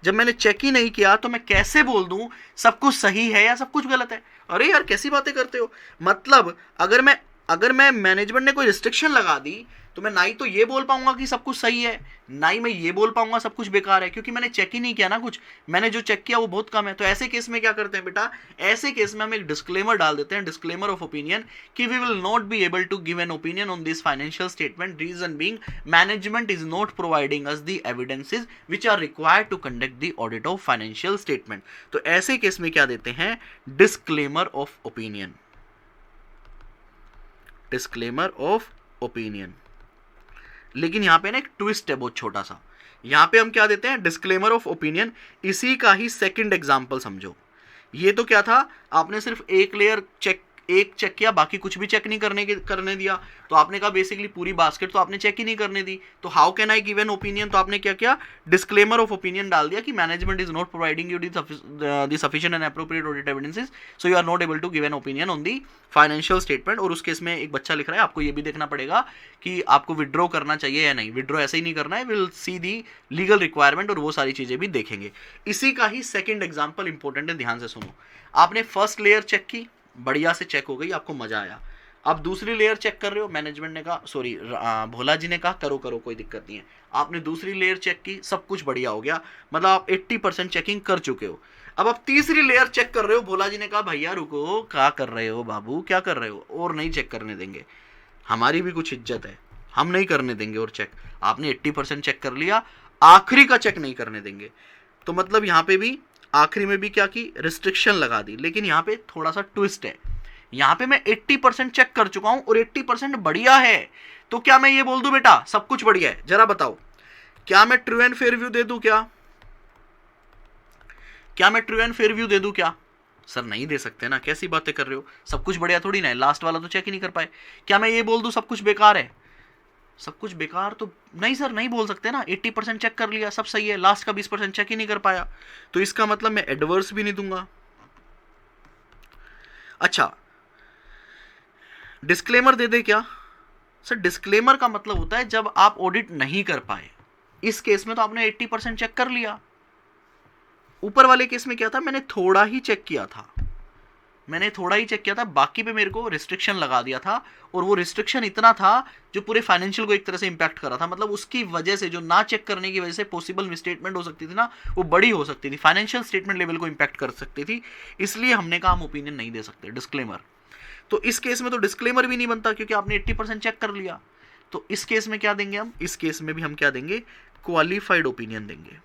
जब मैंने चेक ही नहीं किया तो मैं कैसे बोल दूं सब कुछ सही है या सब कुछ गलत है? अरे यार कैसी बातें करते हो। मतलब अगर मैं मैनेजमेंट ने कोई रिस्ट्रिक्शन लगा दी तो मैं ना ही तो ये बोल पाऊंगा कि सब कुछ सही है, ना ही मैं ये बोल पाऊंगा सब कुछ बेकार है, क्योंकि मैंने चेक ही नहीं किया ना कुछ, मैंने जो चेक किया वो बहुत कम है। तो ऐसे केस में क्या करते हैं बेटा? ऐसे केस में हम एक डिस्क्लेमर डाल देते हैं, डिस्क्लेमर ऑफ ओपिनियन, कि we will not be able to give an opinion on this financial statement, reason being management is not providing us the evidences which are required to conduct the audit of financial statement. तो ऐसे case में क्या देते हैं? Disclaimer of opinion, disclaimer of opinion. लेकिन यहां पे ना एक ट्विस्ट है बहुत छोटा सा, यहां पे हम क्या देते हैं? Disclaimer of opinion. इसी का ही सेकंड एग्जांपल समझो। ये तो क्या था, आपने सिर्फ एक लेयर चेक किया, बाकी कुछ भी चेक नहीं करने दिया, तो आपने कहा बेसिकली पूरी बास्केट तो आपने चेक ही नहीं करने दी, तो how can I give an opinion? तो आपने क्या किया? डिस्क्लेमर ऑफ ओपिनियन डाल दिया कि management is not providing you the sufficient and appropriate audit evidences, so you are not able to give an opinion on the financial statement. और उस case में एक बच्चा लिख रहा है, आपको ये भी देखना पड़ेगा कि आपको विड्रॉ करना चाहिए या नहीं। विड्रॉ ऐसे ही नहीं करना है, will see the legal requirement और वो सारी चीजें भी देखेंगे। इसी का ही सेकंड एग्जांपल इंपॉर्टेंट है, ध्यान से सुनो। आपने फर्स्ट लेयर चेक की, बढ़िया से चेक हो गई, आपको मजा आया। अब दूसरी लेयर चेक कर रहे हो, मैनेजमेंट ने कहा, सॉरी भोला जी ने कहा करो करो कोई दिक्कत नहीं है। आपने दूसरी लेयर चेक की, सब कुछ बढ़िया हो गया, मतलब आप 80% चेकिंग कर चुके हो। अब आप तीसरी लेयर चेक कर रहे हो, भोला जी ने कहा भैया रुको, क्या कर रहे हो बाबू, क्या कर रहे हो, और नहीं चेक करने देंगे, हमारी भी कुछ इज्जत है, हम नहीं करने देंगे और चेक। आपने 80% चेक कर लिया, आखिरी का चेक नहीं करने देंगे। तो मतलब यहां पे भी आखिरी में भी क्या की? रिस्ट्रिक्शन लगा दी। लेकिन यहां पे थोड़ा सा ट्विस्ट है, यहां पे मैं 80% चेक कर चुका हूं और 80% बढ़िया है, तो क्या मैं ये बोल दूं बेटा सब कुछ बढ़िया है? जरा बताओ, क्या मैं ट्रू एंड फेयर व्यू दे दूं? क्या मैं ट्रू एंड फेयर व्यू दे दूं क्या? सर नहीं दे सकते ना, कैसी बातें कर रहे हो, सब कुछ बढ़िया थोड़ी ना है, लास्ट वाला तो चेक ही नहीं कर पाए। क्या मैं ये बोल दूं सब कुछ बेकार है? सब कुछ बेकार तो नहीं सर, नहीं बोल सकते ना, 80% चेक कर लिया सब सही है, लास्ट का 20% चेक ही नहीं कर पाया, तो इसका मतलब मैं एडवर्स भी नहीं दूंगा। अच्छा डिस्क्लेमर दे दे क्या? सर डिस्क्लेमर का मतलब होता है जब आप ऑडिट नहीं कर पाए, इस केस में तो आपने 80% चेक कर लिया, ऊपर वाले केस में क्या था, मैंने थोड़ा ही चेक किया था, मैंने थोड़ा ही चेक किया था, बाकी पे मेरे को रिस्ट्रिक्शन लगा दिया था, और वो रिस्ट्रिक्शन इतना था जो पूरे फाइनेंशियल को एक तरह से इंपैक्ट कर रहा था। मतलब उसकी वजह से, जो ना चेक करने की वजह से पॉसिबल मिसस्टेटमेंट हो सकती थी ना, वो बड़ी हो सकती थी, फाइनेंशियल स्टेटमेंट लेवल को इंपैक्ट कर सकती थी। इसलिए हमने कहा हम ओपिनियन नहीं दे सकते, डिस्क्लेमर। तो इस केस में तो डिस्क्लेमर भी नहीं बनता, क्योंकि आपने 80% चेक कर लिया। तो इस केस में क्या देंगे हम, इस केस में भी हम क्या देंगे, क्वालिफाइड ओपिनियन देंगे।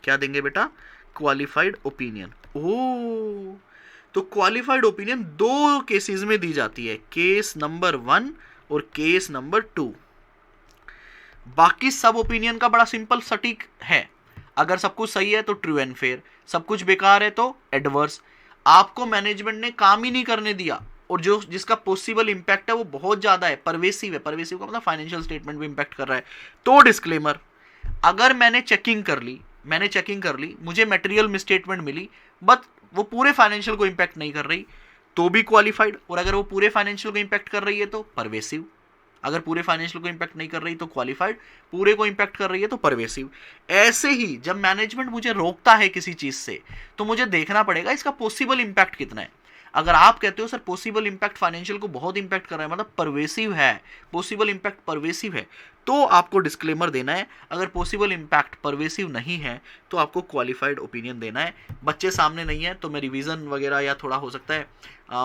क्या देंगे बेटा, क्वालिफाइड ओपिनियन। ओ, तो क्वालिफाइड ओपिनियन दो केसेस में दी जाती है, केस नंबर 1 और केस नंबर 2। बाकी सब ओपिनियन का बड़ा सिंपल सटीक है, अगर सब कुछ सही है तो ट्रू एंड फेयर, सब कुछ बेकार है तो एडवर्स। आपको मैनेजमेंट ने काम ही नहीं करने दिया, और जो जिसका पॉसिबल इंपैक्ट है वो बहुत ज्यादा है, परवेसिव है। परवेसिव का मतलब फाइनेंशियल स्टेटमेंट भी इंपैक्ट कर रहा है, तो डिस्क्लेमर। अगर मैंने चेकिंग कर ली, मुझे मटेरियल मिसस्टेटमेंट मिली, बट वो पूरे फाइनेंशियल को इंपैक्ट नहीं कर रही, तो भी क्वालिफाइड। और अगर वो पूरे फाइनेंशियल को इंपैक्ट कर रही है तो परवेसिव। अगर पूरे फाइनेंशियल को इंपैक्ट नहीं कर रही तो क्वालिफाइड, पूरे को इंपैक्ट कर रही है तो परवेसिव। ऐसे ही जब मैनेजमेंट मुझे रोकता है किसी चीज से, तो मुझे देखना पड़ेगा इसका पॉसिबल इंपैक्ट कितना है। अगर आप कहते हो सर पॉसिबल इंपैक्ट फाइनेंशियल को बहुत इंपैक्ट कर रहा है, मतलब परवेसिव है, पॉसिबल इंपैक्ट परवेसिव है, तो आपको डिस्क्लेमर देना है। अगर पॉसिबल इंपैक्ट परवेसिव नहीं है तो आपको क्वालिफाइड ओपिनियन देना है। बच्चे सामने नहीं है तो मैं रिवीजन वगैरह या थोड़ा हो सकता है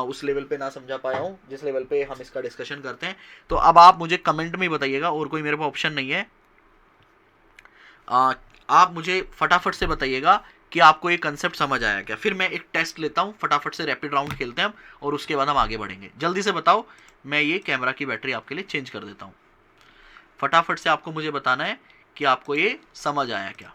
उस लेवल पे ना समझा पाया हूँ जिस लेवल पे हम इसका डिस्कशन करते हैं। तो अब आप मुझे कमेंट में बताइएगा, और कोई मेरे पास ऑप्शन नहीं है। आप मुझे फटाफट से बताइएगा कि आपको ये कंसेप्ट समझ आया क्या। फिर मैं एक टेस्ट लेता हूँ, फटाफट से रैपिड राउंड खेलते हैं हम, और उसके बाद हम आगे बढ़ेंगे। जल्दी से बताओ, मैं ये कैमरा की बैटरी आपके लिए चेंज कर देता हूँ। फटाफट से आपको मुझे बताना है कि आपको ये समझ आया क्या।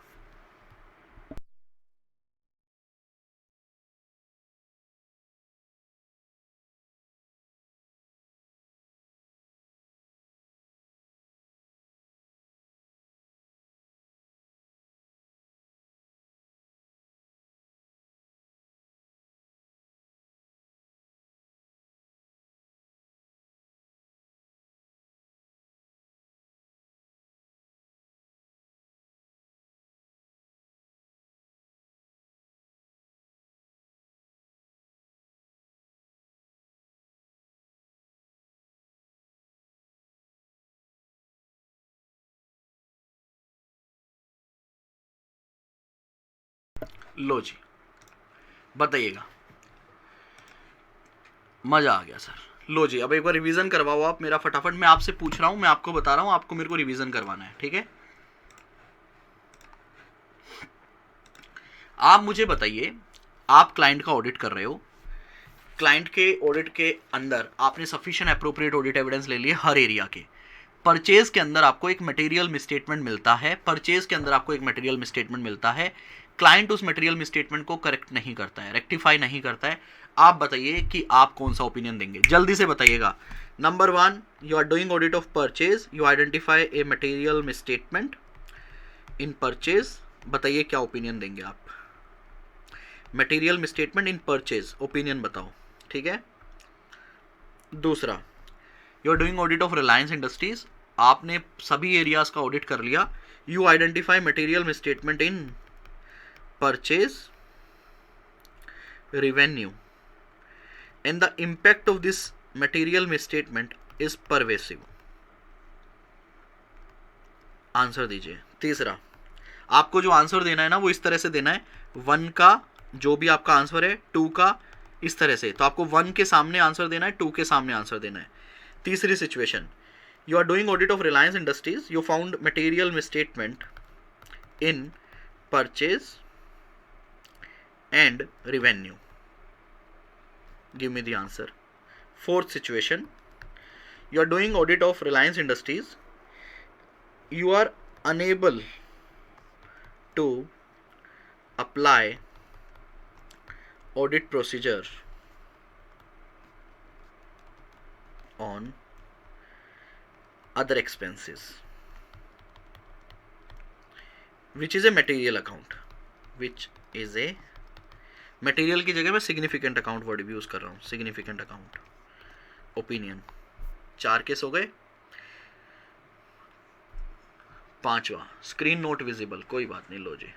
लो जी, बताइएगा। मजा आ गया सर। लो जी, अब एक बार रिवीजन करवाओ आप मेरा फटाफट। मैं आपसे पूछ रहा हूं, मैं आपको बता रहा हूं, आपको मेरे को रिवीजन करवाना है, ठीक है। आप मुझे बताइए, आप क्लाइंट का ऑडिट कर रहे हो, क्लाइंट के ऑडिट के अंदर आपने सफिशिएंट अप्रोप्रिएट ऑडिट एविडेंस ले लिए हर एरिया के। परचेज के अंदर आपको एक मटेरियल मिसस्टेटमेंट मिलता है, क्लाइंट उस मटेरियल मिसस्टेटमेंट को करेक्ट नहीं करता है, रेक्टिफाई नहीं करता है। आप बताइए कि आप कौन सा ओपिनियन देंगे, जल्दी से बताइएगा। Number 1, you are doing audit of purchase, you identify a material misstatement in purchase. बताइए क्या ओपिनियन देंगे आप। Material misstatement in purchase, opinion बताओ, ठीक है। दूसरा, you are doing audit of Reliance Industries, आपने सभी एरियाज का ऑडिट कर लिया, you identify material misstatement in purchase, revenue, and the impact of this material misstatement is pervasive. Answer दीजिए। तीसरा, आपको जो आंसर देना है ना वो इस तरह से देना है, 1 का जो भी आपका आंसर है, 2 का इस तरह से। तो आपको 1 के सामने आंसर देना है, 2 के सामने आंसर देना है। तीसरी situation, you are doing audit of Reliance Industries, you found material misstatement in purchase and revenue. Give me the answer. Fourth situation, you are doing audit of Reliance Industries, you are unable to apply audit procedure on other expenses, which is a material account, which is a material की जगह मैं significant account word भी use कर रहा हूं, significant account. Opinion, 4 case हो गए। 5वां, स्क्रीन नोट विजिबल, कोई बात नहीं, लो जी।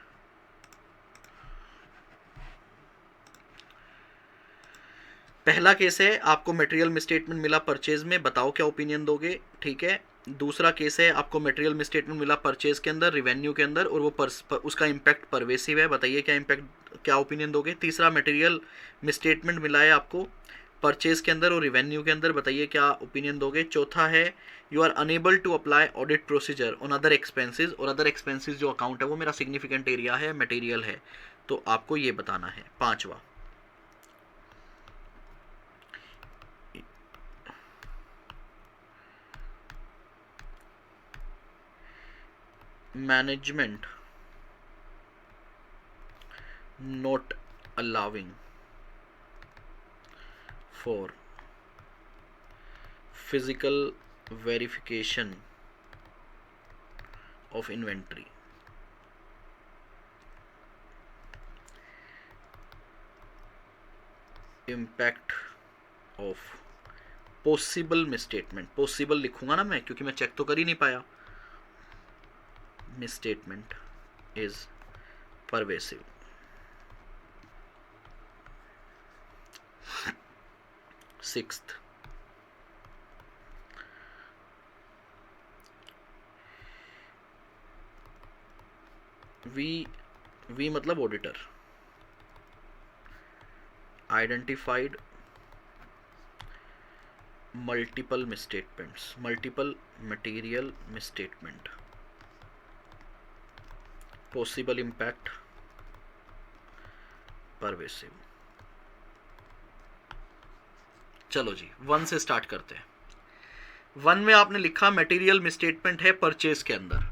पहला केस है आपको मटेरियल मिसस्टेटमेंट मिला परचेज में, बताओ क्या ओपिनियन दोगे, ठीक है। दूसरा केस है आपको मटेरियल मिसस्टेटमेंट मिला परचेज के अंदर, रिवेन्यू के अंदर, और वो उसका इम्पैक्ट परवेसिव है, बताइए क्या इम्पैक्ट, क्या ओपिनियन दोगे। तीसरा मटेरियल मिसस्टेटमेंट मिला है आपको परचेज के अंदर और रिवेन्यू के अंदर, बताइए क्या ओपिनियन दोगे। चौथा है you are unable to apply audit procedure on other expenses, और अदर एक्सपेंसेस जो अकाउंट है वो मेरा सिग्निफिकेंट एरिया है, मटेरियल है, तो आपको ये बताना है। पांचवा management not allowing for physical verification of inventory. Impact of possible misstatement, possible लिखूंगा ना मैं क्योंकि मैं चेक तो कर ही नहीं पाया। misstatement is pervasive. Sixth, we मतलब auditor identified multiple misstatements, multiple material misstatement, possible impact pervasive. चलो जी 1 से स्टार्ट करते हैं। 1 में आपने लिखा मटेरियल मिसस्टेटमेंट है परचेज के अंदर,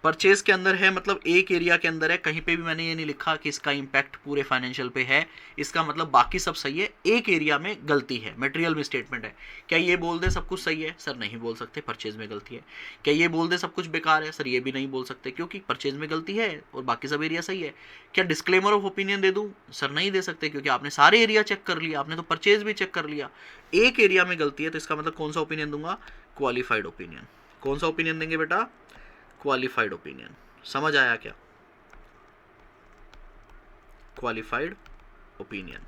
परचेज के अंदर है मतलब एक एरिया के अंदर है, कहीं पे भी मैंने ये नहीं लिखा कि इसका इम्पैक्ट पूरे फाइनेंशियल पे है, इसका मतलब बाकी सब सही है, एक एरिया में गलती है, मटेरियल मिसस्टेटमेंट है। क्या ये बोल दे सब कुछ सही है? सर नहीं बोल सकते, परचेज में गलती है। क्या ये बोल दे सब कुछ बेकार है? सर ये भी नहीं बोल सकते क्योंकि परचेज में गलती है और बाकी सब एरिया सही है। क्या डिस्क्लेमर ऑफ ओपिनियन दे दूँ? सर नहीं दे सकते क्योंकि आपने सारे एरिया चेक कर लिया, आपने तो परचेज भी चेक कर लिया, एक एरिया में गलती है, तो इसका मतलब कौन सा ओपिनियन दूंगा? Qualified opinion. कौन सा ओपिनियन देंगे बेटा? Qualified opinion. समझ आया क्या? क्वालिफाइड ओपिनियन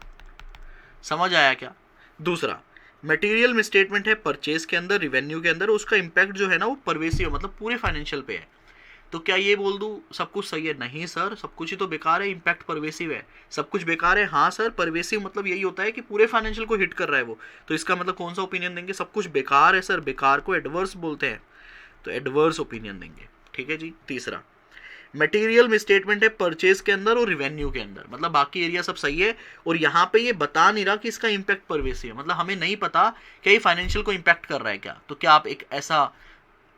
समझ आया क्या? दूसरा मटेरियल मिसस्टेटमेंट है परचेज के अंदर, रिवेन्यू के अंदर, उसका इंपैक्ट जो है ना वो परवेसिव मतलब पूरे फाइनेंशियल पे है। तो क्या ये बोल दूं सब कुछ सही है? नहीं सर, सब कुछ ही तो बेकार है, इंपैक्ट परवेसिव है। सब कुछ बेकार है, हाँ सर, परवेसिव मतलब यही होता है कि पूरे फाइनेंशियल को हिट कर रहा है वो, तो इसका मतलब कौन सा ओपिनियन देंगे? सब कुछ बेकार है सर, बेकार को एडवर्स बोलते हैं, तो एडवर्स ओपिनियन देंगे। ठीक है जी। तीसरा मटेरियल मिसस्टेटमेंट है परचेज के अंदर और रिवेन्यू के अंदर, मतलब बाकी एरिया सब सही है और यहाँ पे ये बता नहीं रहा कि इसका इंपैक्ट परवेसिव है, मतलब हमें नहीं पता कि ये फाइनेंशियल को इंपैक्ट कर रहा है क्या। तो क्या आप एक ऐसा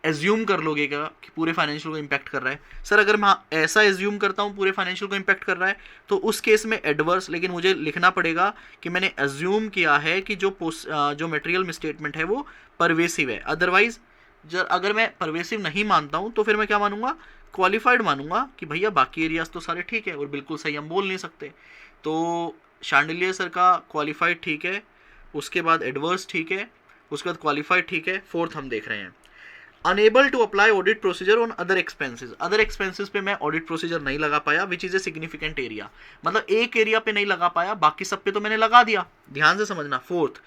एज्यूम कर लोगे क्या कि पूरे फाइनेंशियल को इंपैक्ट कर रहा है? सर अगर मैं ऐसा एज्यूम करता हूँ पूरे फाइनेंशियल को इंपैक्ट कर रहा है तो उस केस में एडवर्स, लेकिन मुझे लिखना पड़ेगा कि मैंने एज्यूम किया है कि जो मटेरियल मिसस्टेटमेंट है वो परवेसिव है। अदरवाइज अगर मैं परवेसिव नहीं मानता हूँ तो फिर मैं क्या मानूंगा? क्वालिफाइड मानूंगा कि भैया बाकी एरियाज तो सारे ठीक है और बिल्कुल सही हम बोल नहीं सकते। तो शांडिलियर सर का क्वालिफाइड ठीक है, उसके बाद एडवर्स ठीक है, उसके बाद क्वालिफाइड ठीक है। फोर्थ हम देख रहे हैं unable to apply audit procedure on other expenses. Other expenses पे मैं ऑडिट प्रोसीजर नहीं लगा पाया, which is a significant area, मतलब एक एरिया पे नहीं लगा पाया, बाकी सब पे तो मैंने लगा दिया। ध्यान से समझना। फोर्थ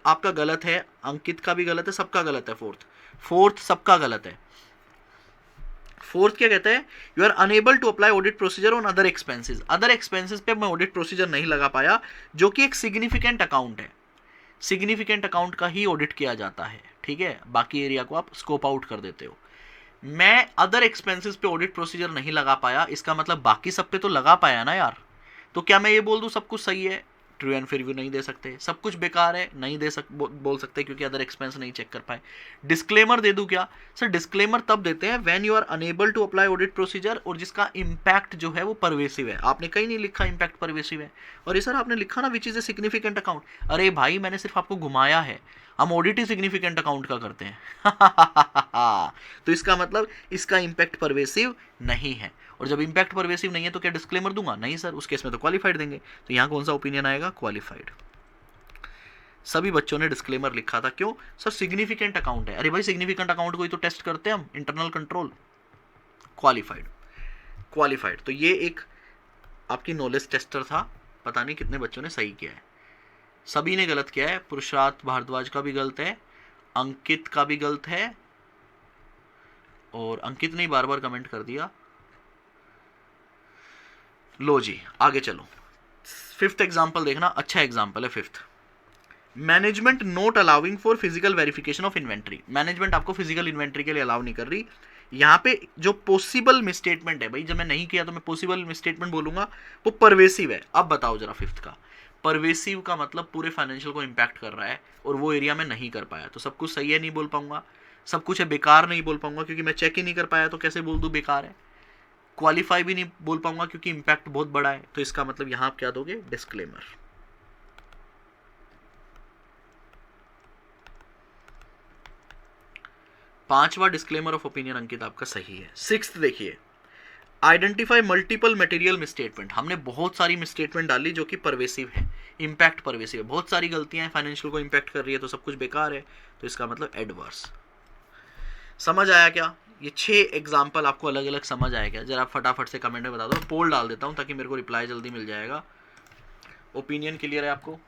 आपका गलत है, अंकित का भी गलत है, सबका गलत है। फोर्थ सबका गलत है। फोर्थ क्या कहता है? You are unable to apply audit procedure on other expenses. Other expenses पे मैं ऑडिट प्रोसीजर नहीं लगा पाया, जो कि एक सिग्निफिकेंट अकाउंट है, सिग्निफिकेंट अकाउंट का ही ऑडिट किया जाता है। ठीक है, बाकी एरिया को आप स्कोप आउट कर देते हो। मैं अदर एक्सपेंसेस पे ऑडिट प्रोसीजर नहीं लगा पाया, इसका मतलब बाकी सब पे तो लगा पाया ना यार। तो क्या मैं ये बोल दूं सब कुछ सही है? ट्रू एंड फेयर व्यू नहीं दे सकते। सब कुछ बेकार है नहीं बोल सकते क्योंकि अदर एक्सपेंस नहीं चेक कर पाए। डिस्क्लेमर दे दूं क्या? सर डिस्क्लेमर तब देते हैं when you are unable to apply audit procedure और जिसका इंपैक्ट जो है वो परवेसिव है। आपने कहीं नहीं लिखा इंपैक्ट परवेसिव है, और ये सर आपने लिखा ना विच इज ए सिग्निफिकेंट अकाउंट। अरे भाई मैंने सिर्फ आपको घुमाया है, हम ऑडिट ही सिग्निफिकेंट अकाउंट का करते हैं तो इसका मतलब इसका इंपैक्ट परवेसिव नहीं है, और जब इंपैक्ट परवेसिव नहीं है तो क्या डिस्क्लेमर दूंगा? नहीं सर, उस केस में तो क्वालिफाइड देंगे। तो यहां कौन सा ओपिनियन आएगा? क्वालिफाइड। सभी बच्चों ने डिस्क्लेमर लिखा था, क्यों? सर सिग्निफिकेंट अकाउंट है। अरे भाई सिग्निफिकेंट अकाउंट को ही तो टेस्ट करते हैं हम, इंटरनल कंट्रोल। क्वालिफाइड। तो ये एक आपकी नॉलेज टेस्टर था, पता नहीं कितने बच्चों ने सही किया है। सभी ने गलत किया है, पुरुषार्थ भारद्वाज का भी गलत है, अंकित का भी गलत है, और अंकित ने बार बार कमेंट कर दिया। लो जी आगे चलो, फिफ्थ एग्जाम्पल देखना, अच्छा एग्जाम्पल है fifth. Management note allowing for physical verification of inventory. Management आपको फिजिकल इन्वेंट्री के लिए अलाउ नहीं कर रही। यहाँ पे जो पॉसिबल मिसस्टेटमेंट है भाई, जब मैं नहीं किया तो मैं पॉसिबल मिसस्टेटमेंट बोलूंगा, वो परवेसिव है। अब बताओ जरा फिफ्थ का, परवेसिव का मतलब पूरे फाइनेंशियल को इंपैक्ट कर रहा है और वो एरिया में नहीं कर पाया, तो सब कुछ सही है नहीं बोल पाऊंगा, सब कुछ है बेकार नहीं बोल पाऊंगा क्योंकि मैं चेक ही नहीं कर पाया, तो कैसे बोल दूं बेकार है। क्वालिफाई भी नहीं बोल पाऊंगा क्योंकि इंपैक्ट बहुत बड़ा है, तो इसका मतलब यहां आप क्या दोगे, डिस्क्लेमर। पांचवा डिस्क्लेमर ऑफ ओपिनियन अंकित आपका सही है। सिक्स्थ देखिए, आइडेंटिफाई मल्टीपल मटेरियल मिसस्टेटमेंट। हमने बहुत सारी मिसस्टेटमेंट डाली जो कि परवेसिव है, इंपैक्ट परवेसिव है, बहुत सारी गलतियां हैं, फाइनेंशियल को इंपैक्ट कर रही है, तो सब कुछ बेकार है, तो इसका मतलब एडवर्स। समझ आया क्या? ये 6 एग्जाम्पल आपको अलग अलग समझ आया क्या? जरा फटाफट से कमेंट में बता दो, पोल डाल देता हूं ताकि मेरे को रिप्लाई जल्दी मिल जाएगा। ओपिनियन क्लियर है आपको?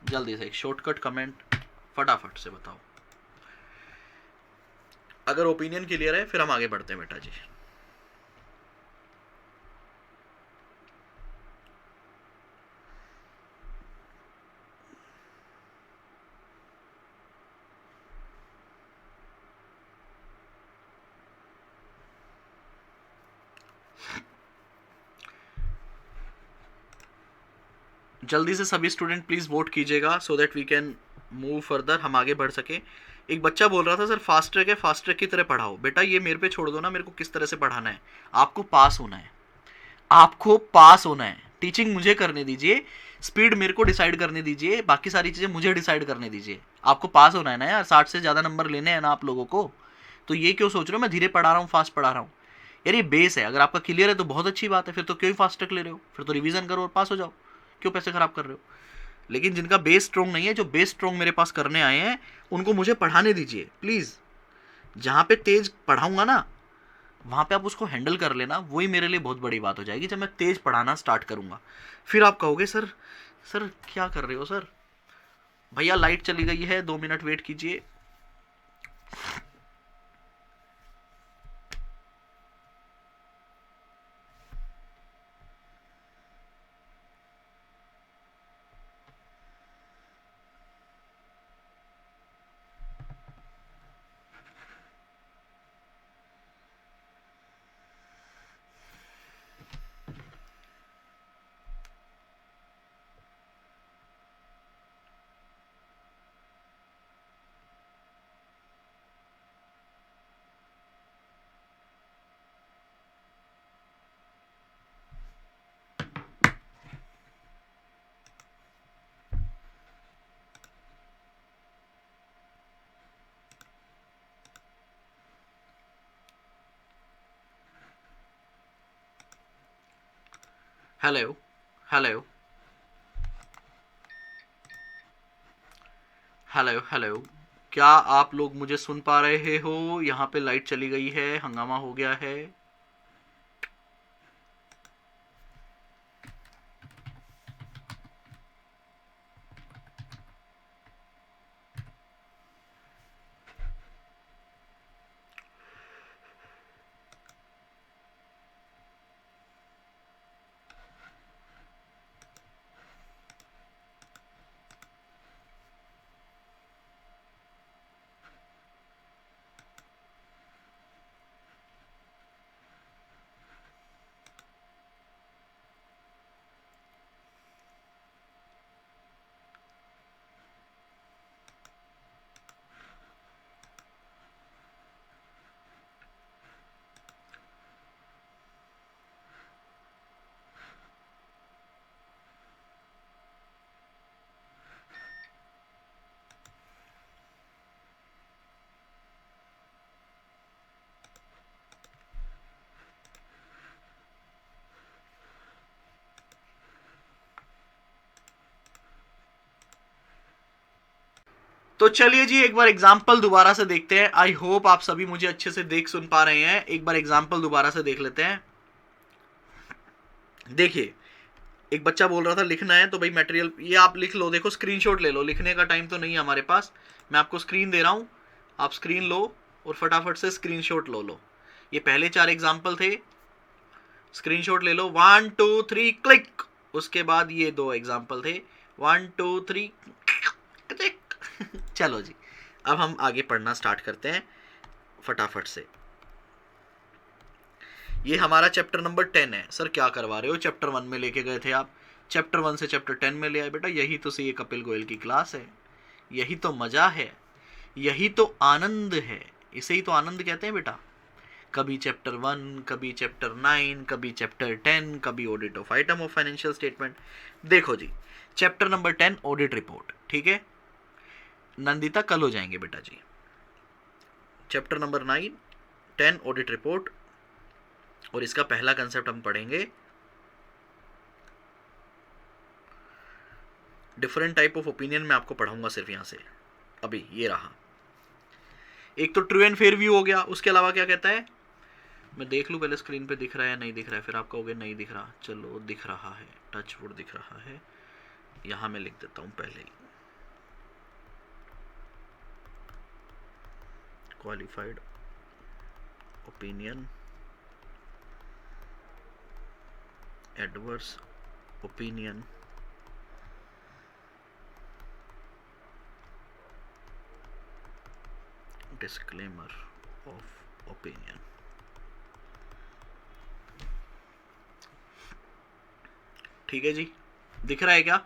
जल्दी से एक शॉर्टकट कमेंट फटाफट से बताओ। अगर ओपिनियन क्लियर है फिर हम आगे बढ़ते हैं बेटा जी। जल्दी से सभी स्टूडेंट प्लीज वोट कीजिएगा so that we can move further, हम आगे बढ़ सके। एक बच्चा बोल रहा था सर फास्ट ट्रैक है, फास्ट ट्रैक की तरह पढ़ाओ। बेटा ये मेरे पे छोड़ दो ना, मेरे को किस तरह से पढ़ाना है। आपको पास होना है, आपको पास होना है। टीचिंग मुझे करने दीजिए, स्पीड मेरे को डिसाइड करने दीजिए, बाकी सारी चीजें मुझे डिसाइड करने दीजिए। आपको पास होना है ना यार, 60 से ज्यादा नंबर लेने हैं ना आप लोगों को। तो ये क्यों सोच रहे हो मैं धीरे पढ़ा रहा हूँ फास्ट पढ़ा रहा हूँ? यार ये बेस है, अगर आपका क्लियर है तो बहुत अच्छी बात है, फिर तो क्यों फास्ट ट्रैक ले रहे हो, फिर तो रिवीजन करो और पास हो जाओ, क्यों पैसे खराब कर रहे हो। लेकिन जिनका बेस स्ट्रॉन्ग नहीं है, जो बेस स्ट्रॉन्ग मेरे पास करने आए हैं, उनको मुझे पढ़ाने दीजिए प्लीज। जहां पे तेज पढ़ाऊंगा ना, वहां पे आप उसको हैंडल कर लेना, वही मेरे लिए बहुत बड़ी बात हो जाएगी जब मैं तेज पढ़ाना स्टार्ट करूंगा। फिर आप कहोगे सर सर क्या कर रहे हो सर। भैया लाइट चली गई है, 2 मिनट वेट कीजिए। हेलो हेलो हेलो हेलो, क्या आप लोग मुझे सुन पा रहे हो? यहाँ पे लाइट चली गई है, हंगामा हो गया है। तो चलिए जी एक बार एग्जाम्पल दोबारा से देखते हैं। आई होप आप सभी मुझे अच्छे से देख सुन पा रहे हैं। एक बार एग्जाम्पल दोबारा से देख लेते हैं। देखिए एक बच्चा बोल रहा था लिखना है, तो भाई मटेरियल ये आप लिख लो, देखो स्क्रीनशॉट ले लो, लिखने का टाइम तो नहीं है हमारे पास, मैं आपको स्क्रीन दे रहा हूँ, आप स्क्रीन लो और फटाफट से स्क्रीनशॉट लो। ये पहले 4 एग्जाम्पल थे, स्क्रीनशॉट ले लो, 1 2 3 क्लिक। उसके बाद ये 2 एग्जाम्पल थे, 1 2 3 क्लिक। चलो जी, अब हम आगे पढ़ना स्टार्ट करते हैं फटाफट से। ये हमारा चैप्टर नंबर 10 है। सर क्या करवा रहे हो, चैप्टर 1 में लेके गए थे आप, चैप्टर 1 से चैप्टर 10 में ले आए। बेटा यही तो सही कपिल गोयल की क्लास है, यही तो मजा है, यही तो आनंद है, इसे ही तो आनंद कहते हैं बेटा। कभी चैप्टर 1, कभी चैप्टर 9, कभी चैप्टर 10, कभी audit of item of financial statement. देखो जी, चैप्टर नंबर 10 ऑडिट रिपोर्ट, ठीक है। नंदिता कल हो जाएंगे बेटा जी। चैप्टर नंबर 9 10 ऑडिट रिपोर्ट, और इसका पहला कंसेप्ट हम पढ़ेंगे डिफरेंट टाइप ऑफ ओपिनियन। मैं आपको पढ़ाऊंगा सिर्फ यहां से। अभी ये रहा, एक तो ट्रू एंड फेयर व्यू हो गया, उसके अलावा क्या कहता है, मैं देख लूं पहले स्क्रीन पे दिख रहा है या नहीं दिख रहा है, फिर आप कहोगे नहीं दिख रहा। चलो दिख रहा है, टच वुड दिख रहा है, यहां मैं लिख देता हूं पहले ही, qualified opinion, adverse opinion, disclaimer of opinion. ठीक है जी, दिख रहा है क्या?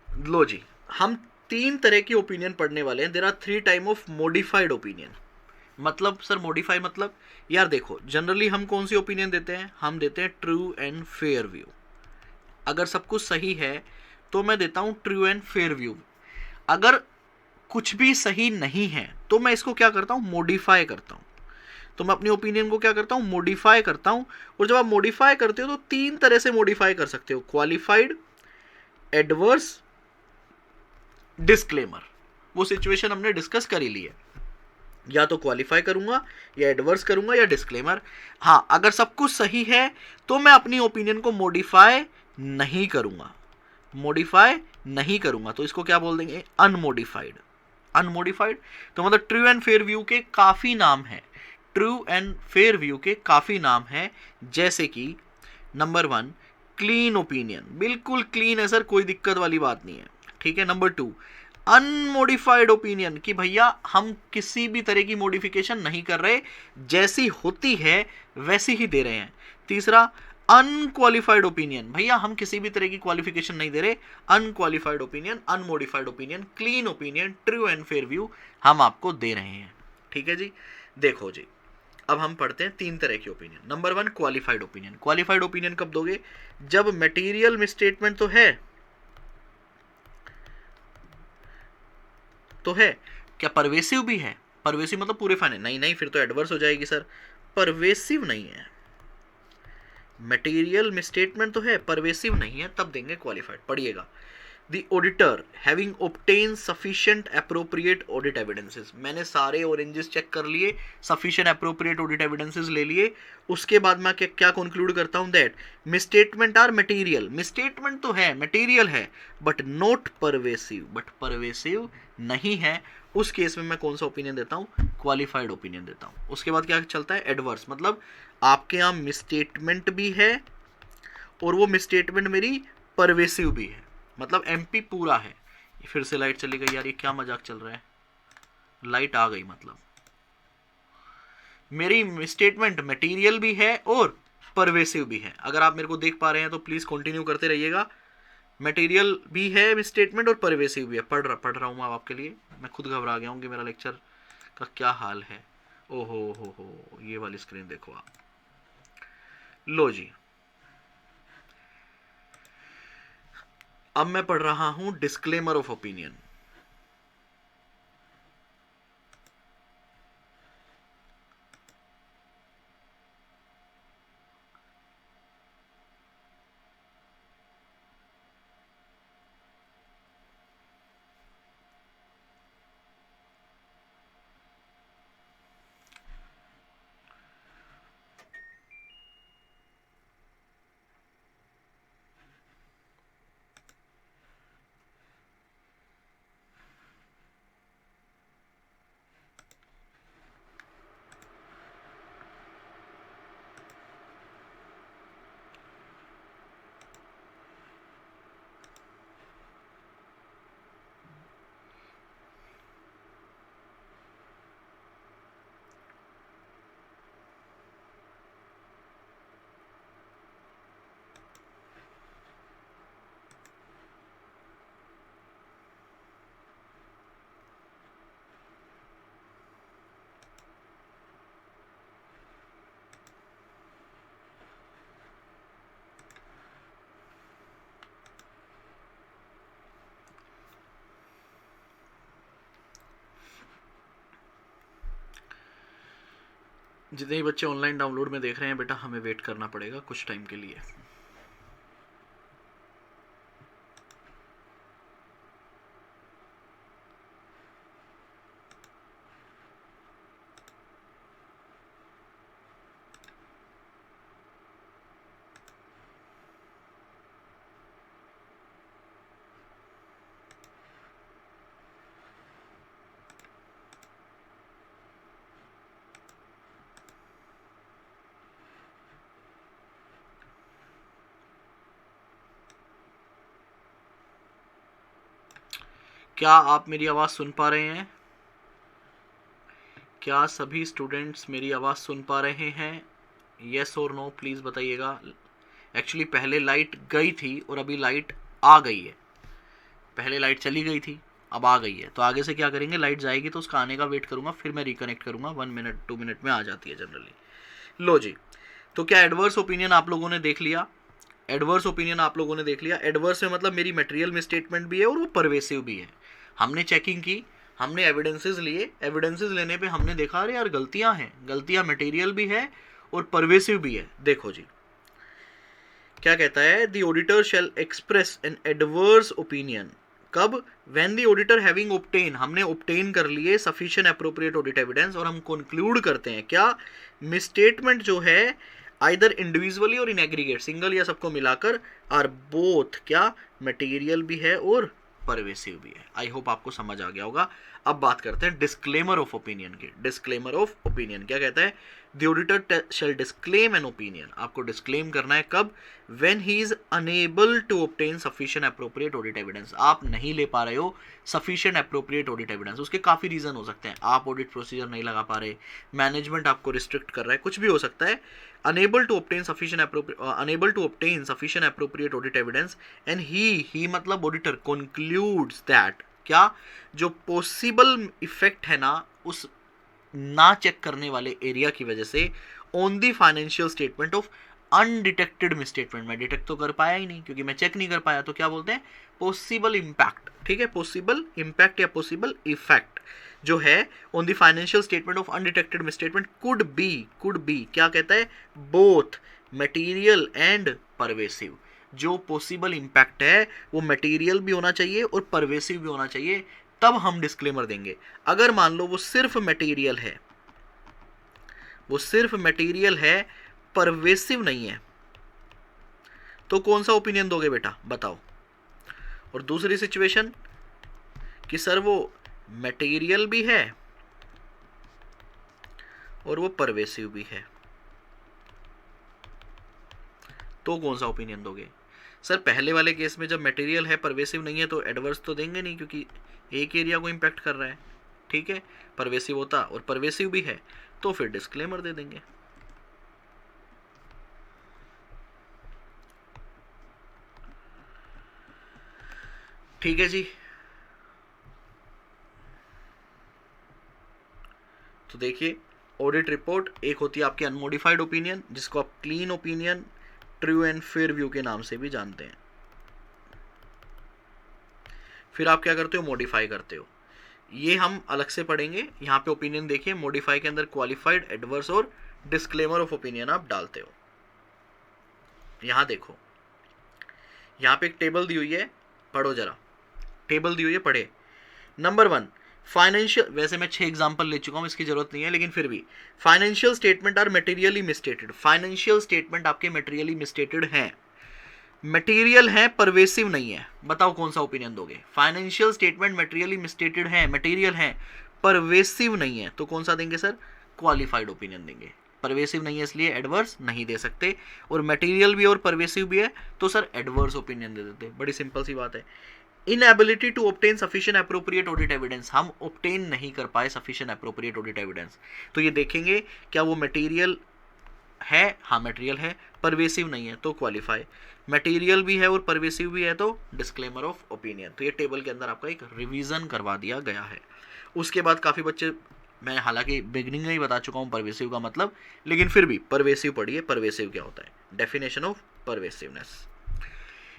लो जी, हम 3 तरह की ओपिनियन पढ़ने वाले हैं। There are 3 type of modified opinion. मतलब सर मॉडिफाई मतलब, यार देखो जनरली हम कौन सी ओपिनियन देते हैं, हम देते हैं ट्रू एंड फेयर व्यू। अगर सब कुछ सही है तो मैं देता हूं ट्रू एंड फेयर व्यू। अगर कुछ भी सही नहीं है तो मैं इसको क्या करता हूं, मॉडिफाई करता हूं। तो मैं अपनी ओपिनियन को क्या करता हूं, मॉडिफाई करता हूं। और जब आप मॉडिफाई करते हो तो 3 तरह से मॉडिफाई कर सकते हो, क्वालिफाइड, एडवर्स, डिस्क्लेमर। वो सिचुएशन हमने डिस्कस कर ही ली है, या तो क्वालिफाई करूंगा, या एडवर्स करूंगा, या डिस्क्लेमर। हाँ, अगर सब कुछ सही है तो मैं अपनी ओपिनियन को मॉडिफाई नहीं करूंगा, मॉडिफाई नहीं करूंगा, तो इसको क्या बोल देंगे, अनमॉडिफाइड। अनमॉडिफाइड तो मतलब ट्रू एंड फेयर व्यू के काफी नाम है, ट्रू एंड फेयर व्यू के काफी नाम है। जैसे कि नंबर 1 क्लीन ओपिनियन, बिल्कुल क्लीन है सर, कोई दिक्कत वाली बात नहीं है, ठीक है। नंबर 2 अनमोडिफाइड ओपिनियन, कि भैया हम किसी भी तरह की मॉडिफिकेशन नहीं कर रहे, जैसी होती है वैसी ही दे रहे हैं। तीसरा अनक्वालिफाइड ओपिनियन, भैया हम किसी भी तरह की क्वालिफिकेशन नहीं दे रहे, unqualified opinion, unmodified opinion, clean opinion, true and fair view हम आपको दे रहे हैं, ठीक है जी। देखो जी, अब हम पढ़ते हैं 3 तरह की opinion. Number 1 qualified opinion. Qualified opinion कब दोगे, जब मटेरियल मिसस्टेटमेंट तो है, तो है क्या, परवेसिव भी है, परवेसिव मतलब पूरे फाइने, नहीं नहीं फिर तो एडवर्स हो जाएगी सर, परवेसिव नहीं है, मटेरियल मिसस्टेटमेंट तो है, परवेसिव नहीं है, तब देंगे क्वालिफाइड। पढ़िएगा, the auditor having obtain sufficient appropriate audit evidences, मैंने सारे ऑरेंजेस चेक कर लिए, सफिशिएंट अप्रोप्रिएट ऑडिट एविडेंसेस ले लिए, उसके बाद मैं क्या कंक्लूड करता हूं, that misstatement are material, misstatement तो है, मटेरियल है, but not pervasive, but pervasive नहीं है। उस केस में मैं कौन सा ओपिनियन देता हूं, क्वालिफाइड ओपिनियन देता हूं। उसके बाद क्या चलता है, एडवर्स, मतलब आपके यहां मिसस्टेटमेंट भी है और वो मिसस्टेटमेंट मेरी परवेसिव भी है, मतलब एमपी पूरा है। फिर से लाइट चली गई यार, ये क्या मजाक चल रहा है, लाइट आ गई, मतलब मेरी स्टेटमेंट मटेरियल भी है और परवेसिव भी है। अगर आप मेरे को देख पा रहे हैं तो प्लीज कंटिन्यू करते रहिएगा। मटेरियल भी है स्टेटमेंट और परवेसिव भी है। पढ़ रहा हूँ मैं आपके लिए, मैं खुद घबरा गया हूँ कि मेरा लेक्चर का क्या हाल है। ओहो हो, ये वाली स्क्रीन देखो आप। लो जी, अब मैं पढ़ रहा हूं डिस्क्लेमर ऑफ ओपिनियन। जितने ही बच्चे ऑनलाइन डाउनलोड में देख रहे हैं बेटा, हमें वेट करना पड़ेगा कुछ टाइम के लिए। क्या आप मेरी आवाज़ सुन पा रहे हैं? क्या सभी स्टूडेंट्स मेरी आवाज़ सुन पा रहे हैं? येस और नो प्लीज़ बताइएगा। एक्चुअली पहले लाइट गई थी और अभी लाइट आ गई है। पहले लाइट चली गई थी, अब आ गई है। तो आगे से क्या करेंगे, लाइट जाएगी तो उसका आने का वेट करूँगा, फिर मैं रिकनेक्ट करूँगा। 1 मिनट 2 मिनट में आ जाती है जनरली। लो जी, तो क्या एडवर्स ओपिनियन आप लोगों ने देख लिया? एडवर्स ओपिनियन आप लोगों ने देख लिया। एडवर्स में मतलब मेरी मटेरियल मिसस्टेटमेंट भी है और वो परवेसिव भी है। हमने चेकिंग की, हमने एविडेंसेस लिए, एविडेंसेस लेने पे हमने देखा अरे यार गलतियां हैं, गलतियां मटेरियल भी है और परवेसिव भी है। देखो जी क्या कहता है, the auditor shall express an adverse opinion. कब? When the auditor having obtain, हमने ऑब्टेन कर लिए सफिशिएंट एप्रोप्रिएट ऑडिट एविडेंस, और हम कंक्लूड करते हैं क्या, मिसस्टेटमेंट जो है आइदर इंडिविजुअली और इन एग्रीगेट, सिंगल या सबको मिलाकर, आर बोथ क्या, मटेरियल भी है और परवेसिव भी है। आई होप आपको समझ आ गया होगा। अब बात करते हैं डिस्क्लेमर ऑफ ओपिनियन की। डिस्क्लेमर ऑफ ओपिनियन क्या कहता है, the auditor shall disclaim an opinion. आपको डिस्क्लेम करना है कब, when he is unable to obtain sufficient appropriate audit evidence. आप नहीं ले पा रहे हो सफिशिएंट एप्रोप्रिएट ऑडिट एविडेंस, उसके काफी रीजन हो सकते हैं। आप ऑडिट प्रोसीजर नहीं लगा पा रहे, मैनेजमेंट आपको रिस्ट्रिक्ट कर रहा है, कुछ भी हो सकता है। unable to obtain sufficient appropriate audit evidence, and he मतलब auditor concludes that क्या, जो possible effect है ना उस ना चेक करने वाले एरिया की वजह से, on the financial statement of undetected misstatement, मैं डिटेक्ट तो कर पाया ही नहीं क्योंकि मैं चेक नहीं कर पाया, तो क्या बोलते हैं, पॉसिबल इंपैक्ट। ठीक है, पॉसिबल इंपैक्ट या पॉसिबल इफेक्ट जो है on the financial statement of undetected misstatement could be क्या कहता है, बोथ मटेरियल एंड परवेसिव। जो पॉसिबल इंपैक्ट है वो मटेरियल भी होना चाहिए और परवेसिव भी होना चाहिए, तब हम डिस्क्लेमर देंगे। अगर मान लो वो सिर्फ मटेरियल है, वो सिर्फ मटेरियल है, परवेसिव नहीं है, तो कौन सा ओपिनियन दोगे बेटा, बताओ। और दूसरी सिचुएशन कि सर वो मटेरियल भी है और वो परवेसिव भी है, तो कौन सा ओपिनियन दोगे। सर पहले वाले केस में जब मटेरियल है परवेसिव नहीं है तो एडवर्स तो देंगे नहीं क्योंकि एक एरिया को इंपैक्ट कर रहा है। ठीक है, परवेसिव होता और परवेसिव भी है तो फिर डिस्क्लेमर दे देंगे। ठीक है जी, तो देखिए ऑडिट रिपोर्ट एक होती है आपकी अनमोडिफाइड ओपिनियन, जिसको आप clean opinion, true and fair view के नाम से भी जानते हैं। फिर आप क्या करते हो, मॉडिफाई करते हो। ये हम अलग से पढ़ेंगे। यहाँ पे ओपिनियन देखिए, मॉडिफाई के अंदर क्वालिफाइड, एडवर्स और डिस्क्लेमर ऑफ ओपिनियन आप डालते हो। यहाँ देखो, यहाँ पे एक टेबल दी हुई है, पढ़ो जरा, टेबल दी हुई है, पढ़े। नंबर 1 फाइनेंशियल, वैसे मैं 6 एग्जांपल ले चुका हूं, इसकी जरूरत नहीं है, लेकिन फिर भी financial statement are materially misstated. Financial statement आपके मटेरियली मिसस्टेटेड हैं, मटेरियल है, परवेसिव नहीं है। बताओ कौन सा ओपिनियन दोगे। फाइनेंशियल स्टेटमेंट मटेरियली मिसस्टेटेड है, मटेरियल है, परवेसिव नहीं है, तो कौन सा देंगे सर, क्वालिफाइड ओपिनियन देंगे। परवेसिव नहीं है इसलिए एडवर्स नहीं दे सकते, और मटेरियल भी और परवेसिव भी है तो सर एडवर्स ओपिनियन दे देते। बड़ी सिंपल सी बात है। Inability to obtain sufficient appropriate audit evidence, हम ऑब्टेन नहीं कर पाए सफिशिएंट एप्रोप्रिएट ऑडिट एविडेंस, तो ये देखेंगे क्या वो मटेरियल है, हाँ मटेरियल है, परवेसिव नहीं है तो क्वालिफाई, मटेरियल भी है और परवेसिव भी है तो डिस्क्लेमर ऑफ ओपिनियन। तो ये टेबल के अंदर आपका एक रिवीजन करवा दिया गया है। उसके बाद काफ़ी बच्चे, मैं हालांकि बिगनिंग में ही बता चुका हूँ परवेसिव का मतलब, लेकिन फिर भी परवेसिव पढ़िए, परवेसिव क्या होता है, definition of pervasiveness.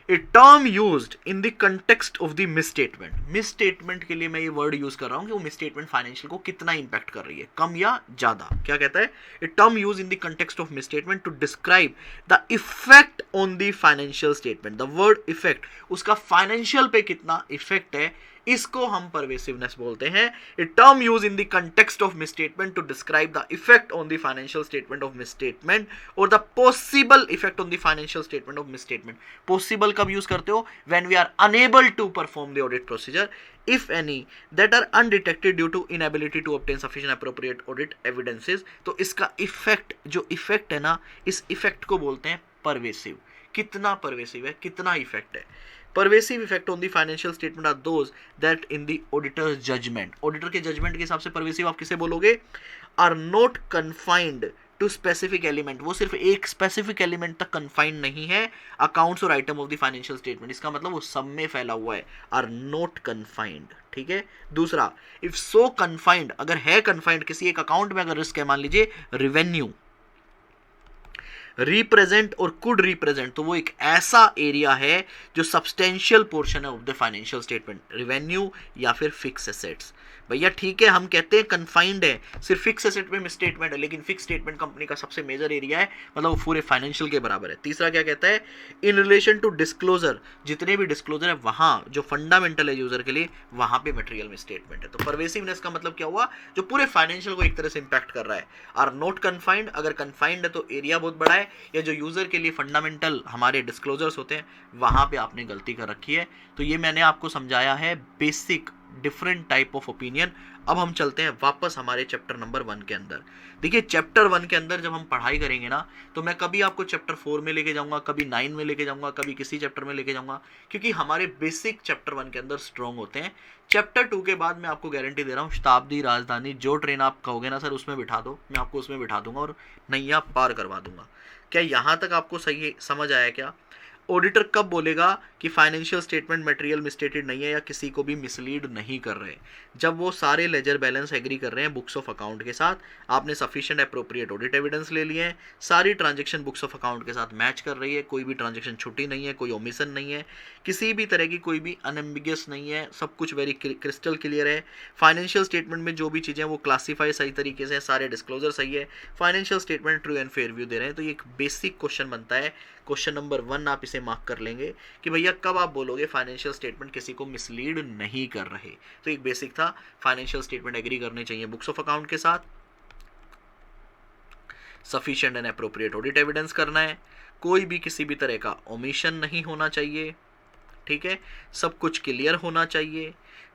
A term used in the context of the misstatement. Misstatement के लिए मैं ये वर्ड यूज कर रहा हूं कि वो मिसस्टेटमेंट फाइनेंशियल को कितना इंपैक्ट कर रही है, कम या ज्यादा। क्या कहता है? A term use in the context of misstatement to describe the effect on the financial statement. The word effect, उसका फाइनेंशियल पे कितना इफेक्ट है, इसको हम परवेसिवनेस बोलते हैं। A term use in the context of misstatement to describe the effect on the financial statement of misstatement और the possible effect on the financial statement of misstatement. Possible कब use करते हो? When we are unable to perform the audit procedure if any that are undetected due to inability to obtain sufficient appropriate audit evidences। तो इसका effect, जो effect है ना, इस effect को बोलते हैं परवेसिव। कितना परवेसिव है, कितना इफेक्ट है। Pervasive effect on the financial statement are those that in the auditor's judgement. Auditor के जजमेंट के हिसाब से परवेसिव आप किसे बोलोगे? Are not confined to specific element. वो सिर्फ एक स्पेसिफिक एलिमेंट तक कन्फाइंड नहीं है, अकाउंट्स और item of the financial statement. इसका मतलब वो सब में फैला हुआ है। आर नॉट कन्फाइंड, ठीक है। दूसरा, इफ सो कन्फाइंड, अगर है कन्फाइंड किसी एक अकाउंट में, अगर रिस्क है, मान लीजिए रेवेन्यू, रिप्रेजेंट और कुड रिप्रेजेंट, तो वो एक ऐसा एरिया है जो सब्सटेंशियल पोर्शन है of the financial statement, revenue या फिर फिक्स एसेट्स। भैया ठीक है, हम कहते हैं कन्फाइंड है, सिर्फ फिक्स एसेट में स्टेटमेंट है, लेकिन फिक्स स्टेटमेंट कंपनी का सबसे मेजर एरिया है, मतलब वो पूरे फाइनेंशियल के बराबर है। तीसरा क्या कहता है? इन रिलेशन टू डिस्क्लोजर, जितने भी डिस्क्लोजर है वहां जो फंडामेंटल है यूजर के लिए, वहां पे मटेरियल में स्टेटमेंट है। तो परवेसिवनेस का मतलब क्या हुआ? जो पूरे फाइनेंशियल को एक तरह से इंपैक्ट कर रहा है। आर नॉट कन्फाइंड, अगर कन्फाइंड है तो एरिया बहुत बड़ा है, या जो यूजर के लिए फंडामेंटल हमारे डिस्क्लोजर्स होते हैं वहां पे आपने गलती कर रखी है। तो ये मैंने आपको समझाया है basic different type of opinion. अब हम चलते हैं वापस हमारे चैप्टर नंबर 1 के अंदर। देखिए चैप्टर 1 के अंदर जब हम पढ़ाई करेंगे ना, तो मैं कभी आपको चैप्टर 4 में लेके जाऊंगा, कभी 9 में लेके जाऊंगा, कभी किसी चैप्टर में लेके जाऊंगा, क्योंकि हमारे बेसिक चैप्टर 1 के अंदर स्ट्रॉन्ग होते हैं। चैप्टर 2 के बाद मैं आपको गारंटी दे रहा हूँ, शताब्दी, राजधानी, जो ट्रेन आप कहोगे ना सर उसमें बिठा दो, मैं आपको उसमें बिठा दूंगा और नैया पार करवा दूंगा। क्या यहाँ तक आपको सही समझ आया क्या? ऑडिटर कब बोलेगा कि फाइनेंशियल स्टेटमेंट मटेरियल मिसस्टेटेड नहीं है या किसी को भी मिसलीड नहीं कर रहे? जब वो सारे लेजर बैलेंस एग्री कर रहे हैं बुक्स ऑफ अकाउंट के साथ, आपने सफिशिएंट अप्रोप्रिएट ऑडिट एविडेंस ले लिए हैं, सारी ट्रांजैक्शन बुक्स ऑफ अकाउंट के साथ मैच कर रही है, कोई भी ट्रांजैक्शन छुट्टी नहीं है, कोई ओमिशन नहीं है, किसी भी तरह की कोई भी अनएम्बिगियस नहीं है, सब कुछ वेरी क्रिस्टल क्लियर है। फाइनेंशियल स्टेटमेंट में जो भी चीज़ें वो क्लासीफाई सही तरीके से, सारे डिस्क्लोजर सही है, financial statement true and fair view दे रहे हैं। तो ये एक बेसिक क्वेश्चन बनता है, क्वेश्चन नंबर 1 आप इसे मार्क कर लेंगे कि भैया कब आप बोलोगे फाइनेंशियल स्टेटमेंट किसी को मिसलीड नहीं कर रहे। तो एक बेसिक था, फाइनेंशियल स्टेटमेंट एग्री करने चाहिए बुक्स ऑफ अकाउंट के साथ, sufficient and appropriate audit evidence करना है, कोई भी किसी भी तरह का ओमिशन नहीं होना चाहिए, ठीक है, सब कुछ क्लियर होना चाहिए,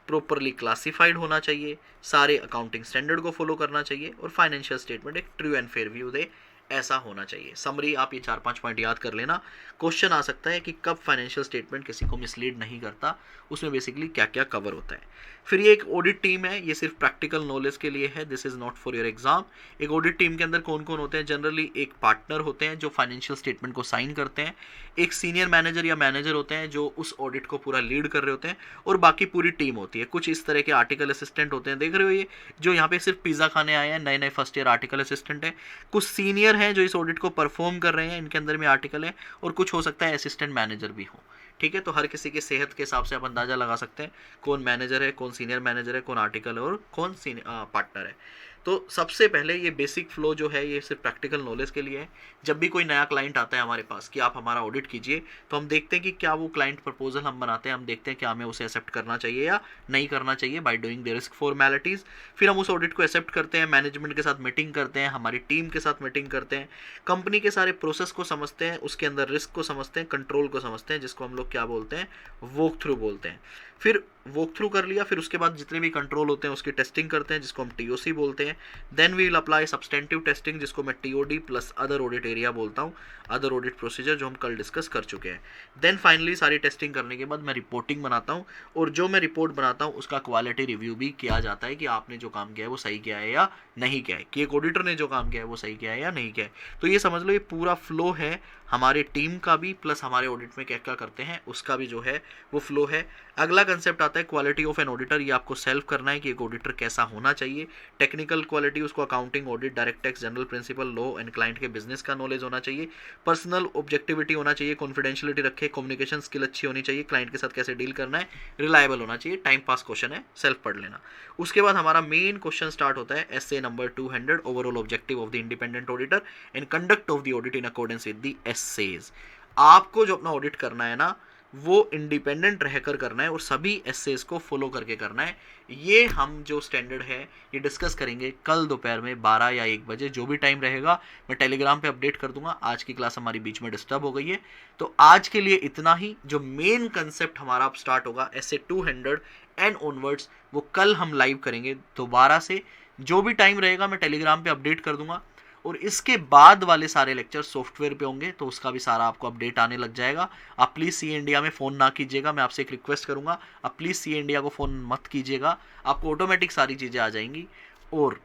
प्रॉपरली क्लासिफाइड होना चाहिए, सारे अकाउंटिंग स्टैंडर्ड को फॉलो करना चाहिए, और फाइनेंशियल स्टेटमेंट एक ट्रू एंड फेयर व्यू दे, ऐसा होना चाहिए। समरी आप ये 4-5 पॉइंट याद कर लेना। क्वेश्चन आ सकता है कि कब फाइनेंशियल स्टेटमेंट किसी को मिसलीड नहीं करता, उसमें बेसिकली क्या क्या कवर होता है। फिर ये एक ऑडिट टीम है, ये सिर्फ प्रैक्टिकल नॉलेज के लिए है, this is not for your exam. एक ऑडिट टीम के अंदर कौन कौन होते हैं? जनरली एक पार्टनर होते हैं जो फाइनेंशियल स्टेटमेंट को साइन करते हैं, एक सीनियर मैनेजर या मैनेजर होते हैं जो उस ऑडिट को पूरा लीड कर रहे होते हैं, और बाकी पूरी टीम होती है। कुछ इस तरह के आर्टिकल असिस्टेंट होते हैं, देख रहे हो ये जो यहाँ पे सिर्फ पिज्जा खाने आए हैं, नए नए फर्स्ट ईयर आर्टिकल असिस्टेंट है। कुछ सीनियर हैं जो इस ऑडिट को परफॉर्म कर रहे हैं, इनके अंदर में आर्टिकल है, और कुछ हो सकता है असिस्टेंट मैनेजर भी हो, ठीक है। तो हर किसी की सेहत के हिसाब से आप अंदाजा लगा सकते हैं कौन मैनेजर है, कौन सीनियर मैनेजर है, कौन आर्टिकल है और कौन पार्टनर है। तो सबसे पहले ये बेसिक फ्लो जो है ये सिर्फ प्रैक्टिकल नॉलेज के लिए है। जब भी कोई नया क्लाइंट आता है हमारे पास कि आप हमारा ऑडिट कीजिए, तो हम देखते हैं कि क्या वो क्लाइंट प्रपोजल हम बनाते हैं, हम देखते हैं कि हमें उसे एक्सेप्ट करना चाहिए या नहीं करना चाहिए by doing the risk formalities. फिर हम उस ऑडिट को एक्सेप्ट करते हैं, मैनेजमेंट के साथ मीटिंग करते हैं, हमारी टीम के साथ मीटिंग करते हैं, कंपनी के सारे प्रोसेस को समझते हैं, उसके अंदर रिस्क को समझते हैं, कंट्रोल को समझते हैं, जिसको हम लोग क्या बोलते हैं, वॉक थ्रू बोलते हैं। फिर वॉक थ्रू कर लिया, फिर उसके बाद जितने भी कंट्रोल होते हैं उसकी टेस्टिंग करते हैं, जिसको हम टीओसी बोलते हैं। Then we will apply substantive testing, जिसको मैं TOD plus other audit area बोलता हूँ, अदर ऑडिट प्रोसीजर, जो हम कल डिस्कस कर चुके हैं। देन फाइनली सारी टेस्टिंग करने के बाद मैं रिपोर्टिंग बनाता हूँ, और जो मैं रिपोर्ट बनाता हूँ उसका क्वालिटी रिव्यू भी किया जाता है कि आपने जो काम किया है वो सही किया है या नहीं किया है, कि एक ऑडिटर ने जो काम किया है वो सही किया है या नहीं किया है। तो ये समझ लो ये पूरा फ्लो है हमारे टीम का भी प्लस हमारे ऑडिट में क्या क्या करते हैं उसका भी जो है वो फ्लो है। अगला कंसेप्ट आता है क्वालिटी ऑफ एन ऑडिटर। ये आपको सेल्फ करना है कि एक ऑडिटर कैसा होना चाहिए। टेक्निकल क्वालिटी, उसको accounting, audit, direct tax, general principle, law and client के बिजनेस का नॉलेज होना चाहिए। पर्सनल ऑब्जेक्टिविटी होना चाहिए, कॉन्फिडेंशियलिटी रखे, कम्युनिकेशन स्किल अच्छी होनी चाहिए, क्लाइंट के साथ कैसे डील करना है, रिलायबल होना चाहिए। टाइम पास क्वेश्चन है, सेल्फ पढ़ लेना। उसके बाद हमारा मेन क्वेश्चन स्टार्ट होता है SA number 200, overall objective of the independent auditor and conduct of the audit in accordance with the SAs. आपको जो अपना ऑडिट करना है ना वो इंडिपेंडेंट रहकर करना है और सभी एसेज को फॉलो करके करना है। ये हम जो स्टैंडर्ड है ये डिस्कस करेंगे कल दोपहर में 12 या 1 बजे, जो भी टाइम रहेगा मैं टेलीग्राम पे अपडेट कर दूंगा। आज की क्लास हमारी बीच में डिस्टर्ब हो गई है, तो आज के लिए इतना ही। जो मेन कंसेप्ट हमारा अब स्टार्ट होगा एसए 200 एंड ऑनवर्ड्स, वो कल हम लाइव करेंगे दोबारा से। जो भी टाइम रहेगा मैं टेलीग्राम पे अपडेट कर दूंगा और इसके बाद वाले सारे लेक्चर सॉफ्टवेयर पे होंगे, तो उसका भी सारा आपको अपडेट आने लग जाएगा। आप प्लीज़ सी इंडिया में फ़ोन ना कीजिएगा, मैं आपसे एक रिक्वेस्ट करूंगा, आप प्लीज़ सी इंडिया को फ़ोन मत कीजिएगा, आपको ऑटोमेटिक सारी चीज़ें आ जाएंगी। और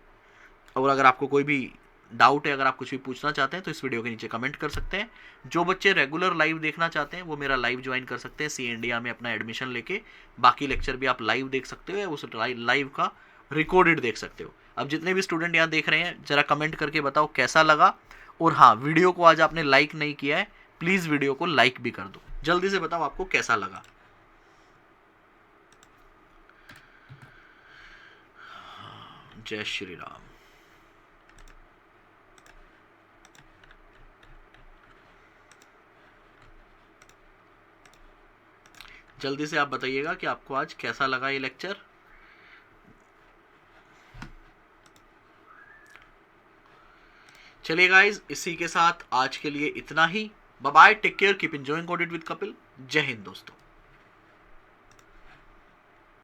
अगर आपको कोई भी डाउट है, अगर आप कुछ भी पूछना चाहते हैं तो इस वीडियो के नीचे कमेंट कर सकते हैं। जो बच्चे रेगुलर लाइव देखना चाहते हैं वो मेरा लाइव ज्वाइन कर सकते हैं सी इंडिया में अपना एडमिशन लेके। बाकी लेक्चर भी आप लाइव देख सकते हो, उस लाइव का रिकॉर्डेड देख सकते हो। अब जितने भी स्टूडेंट यहाँ देख रहे हैं जरा कमेंट करके बताओ कैसा लगा। और हाँ, वीडियो को आज आपने लाइक नहीं किया है, प्लीज़ वीडियो को लाइक भी कर दो। जल्दी से बताओ आपको कैसा लगा। जय श्री राम। जल्दी से आप बताइएगा कि आपको आज कैसा लगा ये लेक्चर। चलिए गाइज, इसी के साथ आज के लिए इतना ही। Bye bye, take care, keep enjoying audit with Kapil. जय हिंद दोस्तों।